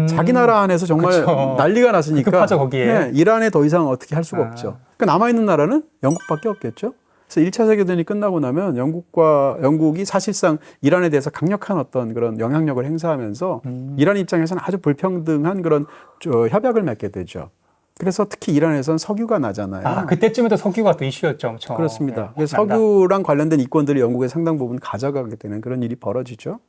자기 나라 안에서 정말 그쵸. 난리가 났으니까 급하죠, 거기에. 네, 이란에 더 이상 어떻게 할 수가 없죠. 그러니까 남아있는 나라는 영국밖에 없겠죠. 그래서 1차 세계대전이 끝나고 나면 영국이 사실상 이란에 대해서 강력한 어떤 그런 영향력을 행사하면서 이란 입장에서는 아주 불평등한 그런 협약을 맺게 되죠. 그래서 특히 이란에서는 석유가 나잖아요. 아, 그때쯤에도 석유가 또 이슈였죠, 엄청. 그렇습니다. 네, 그래서 석유랑 관련된 이권들이 영국의 상당 부분 가져가게 되는 그런 일이 벌어지죠.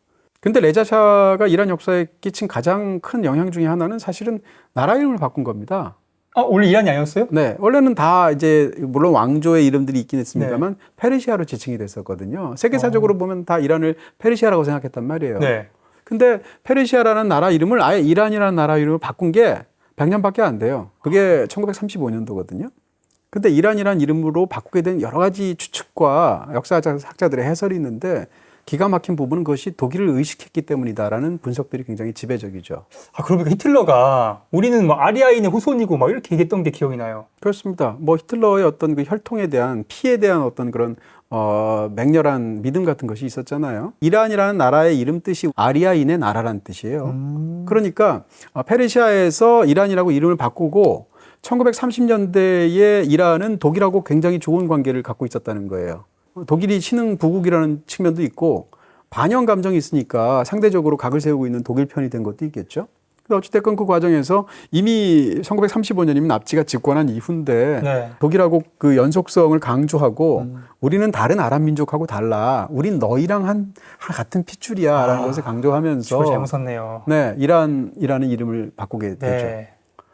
근데 레자샤가 이란 역사에 끼친 가장 큰 영향 중에 하나는 사실은 나라 이름을 바꾼 겁니다. 아, 원래 이란이 아니었어요? 네. 원래는 다 이제, 물론 왕조의 이름들이 있긴 했습니다만, 페르시아로 지칭이 됐었거든요. 세계사적으로 보면 다 이란을 페르시아라고 생각했단 말이에요. 네. 근데 페르시아라는 나라 이름을 아예 이란이라는 나라 이름을 바꾼 게 100년밖에 안 돼요. 그게 1935년도거든요. 근데 이란이라는 이름으로 바꾸게 된 여러 가지 추측과 역사학자들의 해설이 있는데 기가 막힌 부분은 그것이 독일을 의식했기 때문이다라는 분석들이 굉장히 지배적이죠. 아, 그러니까 히틀러가 우리는 뭐 아리아인의 후손이고 막 이렇게 얘기했던 게 기억이 나요. 그렇습니다. 뭐 히틀러의 어떤 그 혈통에 대한 피에 대한 어떤 그런 맹렬한 믿음 같은 것이 있었잖아요. 이란이라는 나라의 이름 뜻이 아리아인의 나라라는 뜻이에요. 그러니까 페르시아에서 이란이라고 이름을 바꾸고 1930년대에 이란은 독일하고 굉장히 좋은 관계를 갖고 있었다는 거예요. 독일이 신흥 부국이라는 측면도 있고 반영 감정이 있으니까 상대적으로 각을 세우고 있는 독일 편이 된 것도 있겠죠. 어찌됐건 그 과정에서 이미 1935년이면 납치가 집권한 이후인데 네. 독일하고 그 연속성을 강조하고 우리는 다른 아랍 민족하고 달라. 우린 너희랑 같은 핏줄이야라는 것을 강조하면서 잘못 썼네요. 네, 이란이라는 이름을 바꾸게 되죠. 네.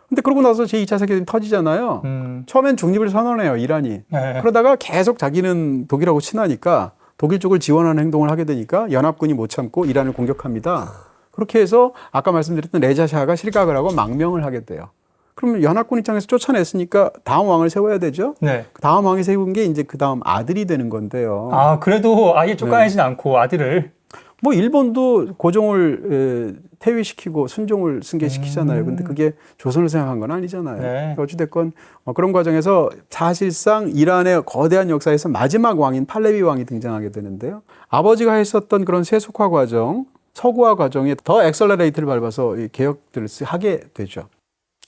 근데 그러고 나서 제2차 세계대전이 터지잖아요. 처음엔 중립을 선언해요, 이란이. 네. 그러다가 계속 자기는 독일하고 친하니까 독일 쪽을 지원하는 행동을 하게 되니까 연합군이 못 참고 이란을 공격합니다. 그렇게 해서 아까 말씀드렸던 레자샤가 실각을 하고 망명을 하게 돼요. 그러면 연합군 입장에서 쫓아냈으니까 다음 왕을 세워야 되죠. 네. 다음 왕이 세운 게 이제 그 다음 아들이 되는 건데요. 아, 그래도 아예 쫓아내진 않고 아들을. 뭐 일본도 고종을 퇴위시키고 순종을 승계시키잖아요. 근데 그게 조선을 생각한 건 아니잖아요. 네. 어찌됐건 그런 과정에서 사실상 이란의 거대한 역사에서 마지막 왕인 팔레비 왕이 등장하게 되는데요. 아버지가 했었던 그런 세속화 과정, 서구화 과정에 더 엑셀러레이트를 밟아서 이 개혁들을 하게 되죠.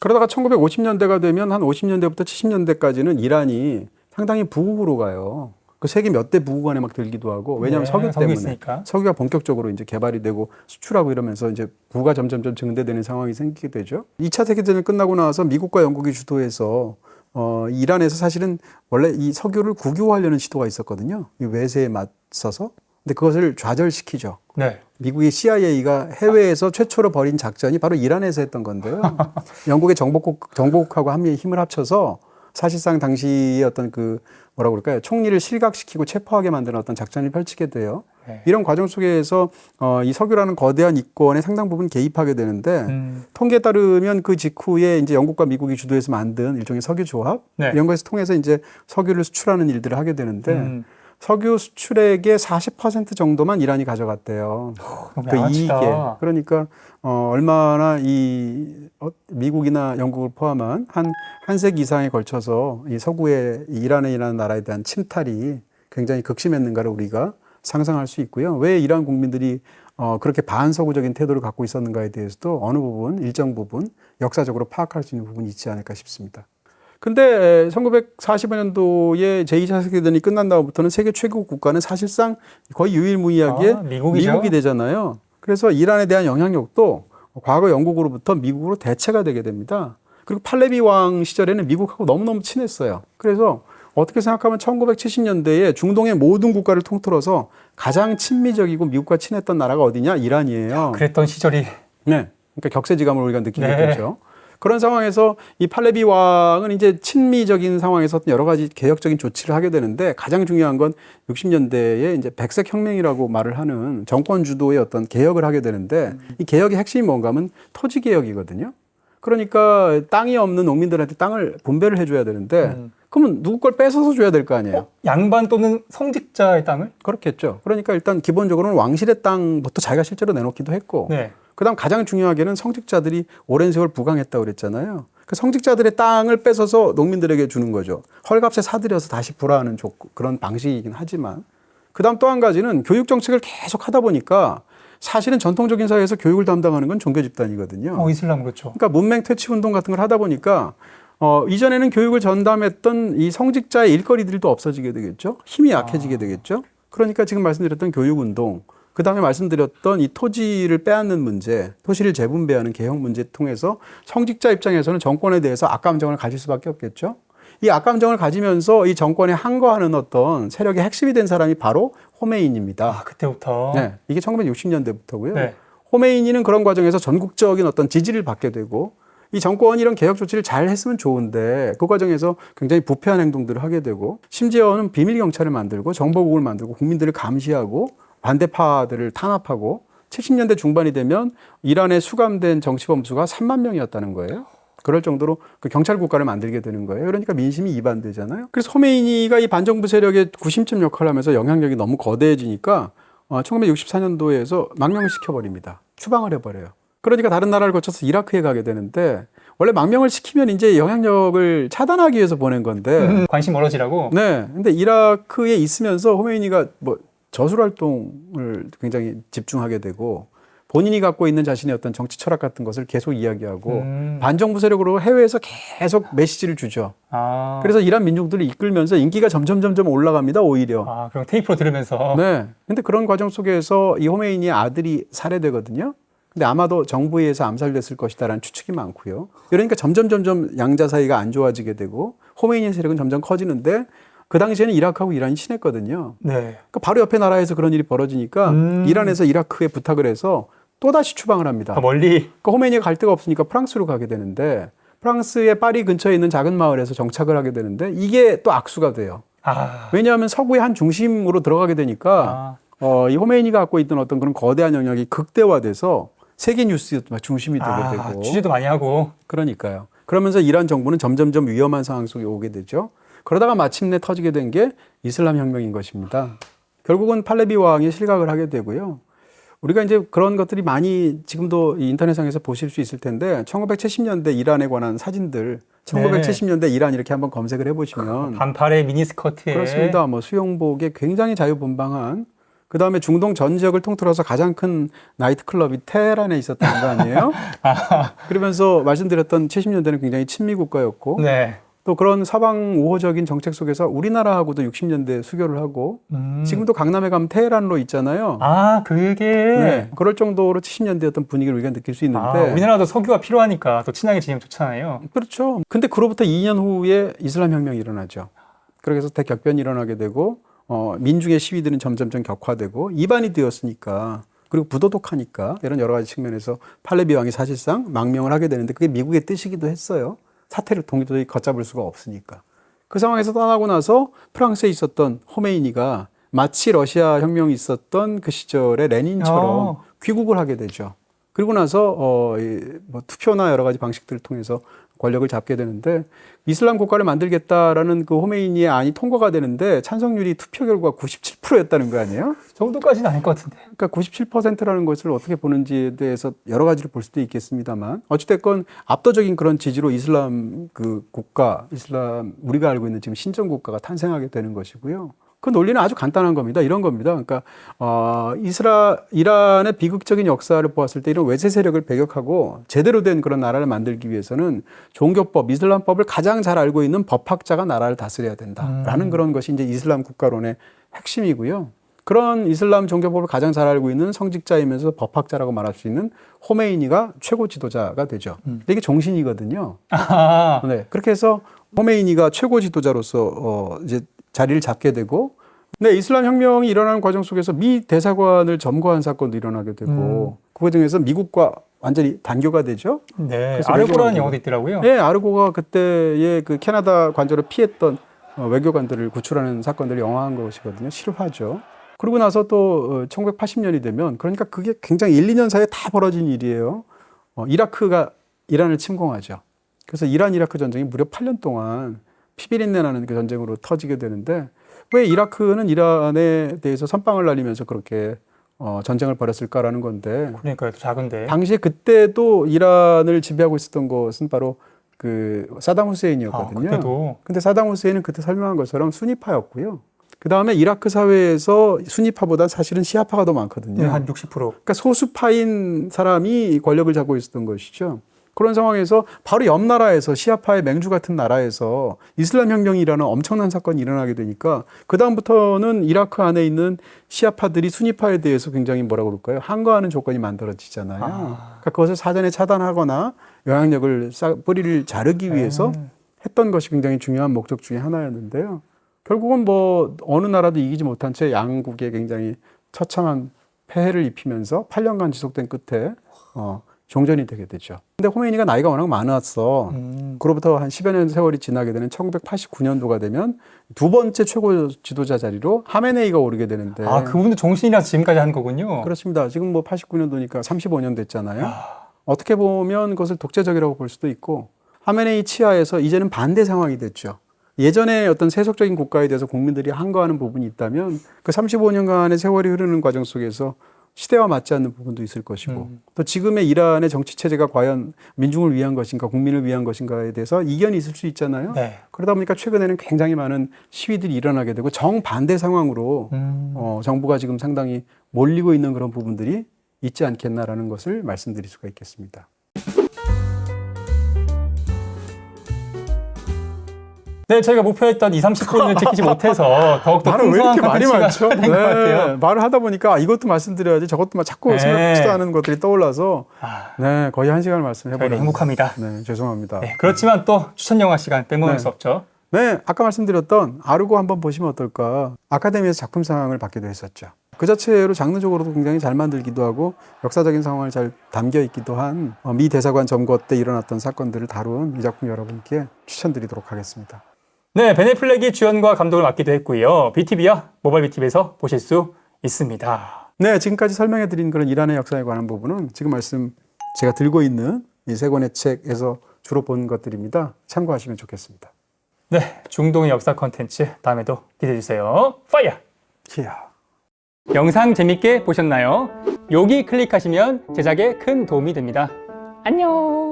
그러다가 1950년대가 되면 한 50년대부터 70년대까지는 이란이 상당히 부국으로 가요. 그 세계 몇 대 부국 안에 막 들기도 하고, 왜냐하면 네, 석유 때문에. 있으니까. 석유가 본격적으로 이제 개발이 되고 수출하고 이러면서 이제 부가 점점점 증대되는 상황이 생기게 되죠. 2차 세계대전 끝나고 나서 미국과 영국이 주도해서 이란에서 사실은 원래 이 석유를 국유화하려는 시도가 있었거든요. 이 외세에 맞서서. 근데 그것을 좌절시키죠. 네. 미국의 CIA가 해외에서 최초로 벌인 작전이 바로 이란에서 했던 건데요. 영국의 정보국하고 힘을 합쳐서 사실상 당시의 어떤 그 뭐라고 그럴까요? 총리를 실각시키고 체포하게 만드는 어떤 작전을 펼치게 돼요. 네. 이런 과정 속에서 이 석유라는 거대한 이권에 상당 부분 개입하게 되는데 통계에 따르면 그 직후에 이제 영국과 미국이 주도해서 만든 일종의 석유 조합 네. 이런 것에서 통해서 이제 석유를 수출하는 일들을 하게 되는데 석유 수출액의 40% 정도만 이란이 가져갔대요. 그 이익에. 그러니까 얼마나 미국이나 영국을 포함한 한 세기 이상에 걸쳐서 이 서구의 이란이라는 나라에 대한 침탈이 굉장히 극심했는가를 우리가 상상할 수 있고요. 왜 이란 국민들이 그렇게 반서구적인 태도를 갖고 있었는가에 대해서도 어느 부분, 일정 부분 역사적으로 파악할 수 있는 부분이 있지 않을까 싶습니다. 근데 1945년도에 제2차 세계대전이 끝난 다음부터는 세계 최고 국가는 사실상 거의 유일무이하게 미국이 되잖아요. 그래서 이란에 대한 영향력도 과거 영국으로부터 미국으로 대체가 되게 됩니다. 그리고 팔레비 왕 시절에는 미국하고 너무너무 친했어요. 그래서 어떻게 생각하면 1970년대에 중동의 모든 국가를 통틀어서 가장 친미적이고 미국과 친했던 나라가 어디냐? 이란이에요. 그랬던 시절이. 네. 그러니까 격세지감을 우리가 느끼게 되죠. 그런 상황에서 이 팔레비 왕은 이제 친미적인 상황에서 여러 가지 개혁적인 조치를 하게 되는데 가장 중요한 건 60년대에 이제 백색 혁명이라고 말을 하는 정권 주도의 어떤 개혁을 하게 되는데 이 개혁의 핵심이 뭔가 하면 토지 개혁이거든요. 그러니까 땅이 없는 농민들한테 땅을 분배를 해줘야 되는데 그러면 누구 걸 뺏어서 줘야 될 거 아니에요. 양반 또는 성직자의 땅을? 그렇겠죠. 그러니까 일단 기본적으로는 왕실의 땅부터 자기가 실제로 내놓기도 했고 네. 그다음 가장 중요하게는 성직자들이 오랜 세월 부강했다고 그랬잖아요. 그 성직자들의 땅을 뺏어서 농민들에게 주는 거죠. 헐값에 사들여서 다시 불화하는 그런 방식이긴 하지만 그다음 또 한 가지는 교육 정책을 계속 하다 보니까 사실은 전통적인 사회에서 교육을 담당하는 건 종교 집단이거든요. 이슬람 그렇죠. 그러니까 문맹 퇴치 운동 같은 걸 하다 보니까 이전에는 교육을 전담했던 이 성직자의 일거리들도 없어지게 되겠죠. 힘이 약해지게 되겠죠. 그러니까 지금 말씀드렸던 교육 운동, 그 다음에 말씀드렸던 이 토지를 빼앗는 문제, 토지를 재분배하는 개혁 문제 통해서 성직자 입장에서는 정권에 대해서 악감정을 가질 수밖에 없겠죠. 이 악감정을 가지면서 이 정권에 항거하는 어떤 세력의 핵심이 된 사람이 바로 호메인입니다. 그때부터. 네, 이게 1960년대부터고요. 네. 호메이니는 그런 과정에서 전국적인 어떤 지지를 받게 되고 이 정권이 이런 개혁 조치를 잘 했으면 좋은데 그 과정에서 굉장히 부패한 행동들을 하게 되고 심지어는 비밀 경찰을 만들고 정보국을 만들고 국민들을 감시하고 반대파들을 탄압하고 70년대 중반이 되면 이란에 수감된 정치범수가 3만 명이었다는 거예요. 그럴 정도로 그 경찰 국가를 만들게 되는 거예요. 그러니까 민심이 이반되잖아요. 그래서 호메이니가 이 반정부 세력의 구심점 역할을 하면서 영향력이 너무 거대해지니까 1964년도에서 망명을 시켜버립니다. 추방을 해버려요. 그러니까 다른 나라를 거쳐서 이라크에 가게 되는데 원래 망명을 시키면 이제 영향력을 차단하기 위해서 보낸 건데 관심 멀어지라고? 네. 근데 이라크에 있으면서 호메이니가 뭐 저술 활동을 굉장히 집중하게 되고 본인이 갖고 있는 자신의 어떤 정치 철학 같은 것을 계속 이야기하고 반정부 세력으로 해외에서 계속 메시지를 주죠. 그래서 이란 민중들을 이끌면서 인기가 점점 올라갑니다. 오히려. 그럼 테이프로 들으면서. 네. 근데 그런 과정 속에서 이 호메이니의 아들이 살해되거든요. 근데 아마도 정부에 의해서 암살됐을 것이다라는 추측이 많고요. 그러니까 점점 양자 사이가 안 좋아지게 되고 호메이니 세력은 점점 커지는데 그 당시에는 이라크하고 이란이 친했거든요. 네. 그러니까 바로 옆에 나라에서 그런 일이 벌어지니까 이란에서 이라크에 부탁을 해서 또다시 추방을 합니다. 더 멀리. 그러니까 호메이니가 갈 데가 없으니까 프랑스로 가게 되는데 프랑스의 파리 근처에 있는 작은 마을에서 정착을 하게 되는데 이게 또 악수가 돼요. 왜냐하면 서구의 한 중심으로 들어가게 되니까 이 호메이니가 갖고 있던 어떤 그런 거대한 영역이 극대화돼서 세계 뉴스 중심이 되게 되고 취재도 많이 하고. 그러니까요. 그러면서 이란 정부는 점점 위험한 상황 속에 오게 되죠. 그러다가 마침내 터지게 된 게 이슬람 혁명인 것입니다. 결국은 팔레비 왕이 실각을 하게 되고요. 우리가 이제 그런 것들이 많이 지금도 인터넷상에서 보실 수 있을 텐데 1970년대 이란에 관한 사진들 1970년대 이란 이렇게 한번 검색을 해보시면 반팔에 미니스커트에 그렇습니다. 뭐 수영복에 굉장히 자유분방한 그다음에 중동 전 지역을 통틀어서 가장 큰 나이트클럽이 테헤란에 있었던 거 아니에요? 그러면서 말씀드렸던 70년대는 굉장히 친미 국가였고 네. 또 그런 서방 우호적인 정책 속에서 우리나라하고도 60년대 수교를 하고 지금도 강남에 가면 테헤란로 있잖아요. 그게 네, 그럴 정도로 70년대였던 분위기를 우리가 느낄 수 있는데 우리나라도 석유가 필요하니까 또 친하게 지내면 좋잖아요. 그렇죠. 근데 그로부터 2년 후에 이슬람 혁명이 일어나죠. 그래서 대격변이 일어나게 되고 민중의 시위들은 점점 격화되고 이반이 되었으니까 그리고 부도덕하니까 이런 여러 가지 측면에서 팔레비 왕이 사실상 망명을 하게 되는데 그게 미국의 뜻이기도 했어요. 사태를 도저히 걷잡을 수가 없으니까. 그 상황에서 떠나고 나서 프랑스에 있었던 호메이니가 마치 러시아 혁명이 있었던 그 시절의 레닌처럼 귀국을 하게 되죠. 그리고 나서 뭐 투표나 여러 가지 방식들을 통해서 권력을 잡게 되는데 이슬람 국가를 만들겠다라는 그 호메이니의 안이 통과가 되는데 찬성률이 투표 결과 97%였다는 거 아니에요? 정도까지는 아닐 것 같은데. 그러니까 97%라는 것을 어떻게 보는지에 대해서 여러 가지를 볼 수도 있겠습니다만 어찌됐건 압도적인 그런 지지로 이슬람 그 국가, 이슬람 우리가 알고 있는 지금 신정 국가가 탄생하게 되는 것이고요. 그 논리는 아주 간단한 겁니다. 이런 겁니다. 그러니까 이란의 비극적인 역사를 보았을 때 이런 외세 세력을 배격하고 제대로 된 그런 나라를 만들기 위해서는 종교법, 이슬람법을 가장 잘 알고 있는 법학자가 나라를 다스려야 된다라는 그런 것이 이제 이슬람 국가론의 핵심이고요. 그런 이슬람 종교법을 가장 잘 알고 있는 성직자이면서 법학자라고 말할 수 있는 호메이니가 최고 지도자가 되죠. 근데 이게 종신이거든요. 네, 그렇게 해서 호메이니가 최고 지도자로서 이제 자리를 잡게 되고, 네, 이슬람 혁명이 일어나는 과정 속에서 미 대사관을 점거한 사건도 일어나게 되고, 그 과정에서 미국과 완전히 단교가 되죠. 네, 아르고라는 영화도 있더라고요. 네, 아르고가 그때의 그 캐나다 관저를 피했던 외교관들을 구출하는 사건들을 영화한 것이거든요. 실화죠. 그러고 나서 또 1980년이 되면, 그러니까 그게 굉장히 1, 2년 사이에 다 벌어진 일이에요. 이라크가 이란을 침공하죠. 그래서 이란 이라크 전쟁이 무려 8년 동안 피비린내 나는 그 전쟁으로 터지게 되는데 왜 이라크는 이란에 대해서 선빵을 날리면서 그렇게 전쟁을 벌였을까라는 건데 그러니까요. 작은데. 당시에 그때도 이란을 지배하고 있었던 것은 바로 그 사담 후세인이었거든요. 그때도. 근데 사담 후세인은 그때 설명한 것처럼 수니파였고요. 그 다음에 이라크 사회에서 수니파보다 사실은 시아파가 더 많거든요. 네, 한 60%. 그러니까 소수파인 사람이 권력을 잡고 있었던 것이죠. 그런 상황에서 바로 옆 나라에서 시아파의 맹주 같은 나라에서 이슬람 혁명이라는 엄청난 사건이 일어나게 되니까 그다음부터는 이라크 안에 있는 시아파들이 수니파에 대해서 굉장히 뭐라고 그럴까요? 항거하는 조건이 만들어지잖아요. 그러니까 그것을 사전에 차단하거나 영향력을 뿌리를 자르기 위해서 했던 것이 굉장히 중요한 목적 중에 하나였는데요. 결국은 뭐 어느 나라도 이기지 못한 채 양국에 굉장히 처참한 폐해를 입히면서 8년간 지속된 끝에 종전이 되게 되죠. 근데 호메이니가 나이가 워낙 많았어. 그로부터 한 10여 년 세월이 지나게 되는 1989년도가 되면 두 번째 최고 지도자 자리로 하메네이가 오르게 되는데. 아, 그분도 종신이라서 지금까지 한 거군요. 그렇습니다. 지금 뭐 89년도니까 35년 됐잖아요. 어떻게 보면 그것을 독재적이라고 볼 수도 있고 하메네이 치하에서 이제는 반대 상황이 됐죠. 예전에 어떤 세속적인 국가에 대해서 국민들이 항거하는 부분이 있다면 그 35년간의 세월이 흐르는 과정 속에서 시대와 맞지 않는 부분도 있을 것이고 또 지금의 이란의 정치 체제가 과연 민중을 위한 것인가 국민을 위한 것인가에 대해서 이견이 있을 수 있잖아요. 네. 그러다 보니까 최근에는 굉장히 많은 시위들이 일어나게 되고 정반대 상황으로 정부가 지금 상당히 몰리고 있는 그런 부분들이 있지 않겠나라는 것을 말씀드릴 수가 있겠습니다. 네, 저희가 목표했던 30분을 지키지 못해서 더욱더 말을 왜 이렇게 풍성한 말이 많죠? 된것 같아요. 말을 하다 보니까 이것도 말씀드려야지 저것도 자꾸 생각지도 않은 것들이 떠올라서 네, 거의 1시간을 말씀해버렸는데 행복합니다. 네, 죄송합니다. 네, 그렇지만 또 추천 영화 시간 빼먹을 수 없죠. 네, 아까 말씀드렸던 아르고 한번 보시면 어떨까. 아카데미에서 작품상을 받기도 했었죠. 그 자체로 장르적으로도 굉장히 잘 만들기도 하고 역사적인 상황을 잘 담겨 있기도 한 미 대사관 점거 때 일어났던 사건들을 다룬 이 작품 여러분께 추천드리도록 하겠습니다. 네, 베네 플렉이 주연과 감독을 맡기도 했고요. BTV와 모바일 BTV에서 보실 수 있습니다. 네, 지금까지 설명해드린 그런 이란의 역사에 관한 부분은 지금 제가 들고 있는 이 세 권의 책에서 주로 본 것들입니다. 참고하시면 좋겠습니다. 네, 중동의 역사 컨텐츠 다음에도 기대해주세요. 파이어! 이야. 영상 재밌게 보셨나요? 여기 클릭하시면 제작에 큰 도움이 됩니다. 안녕!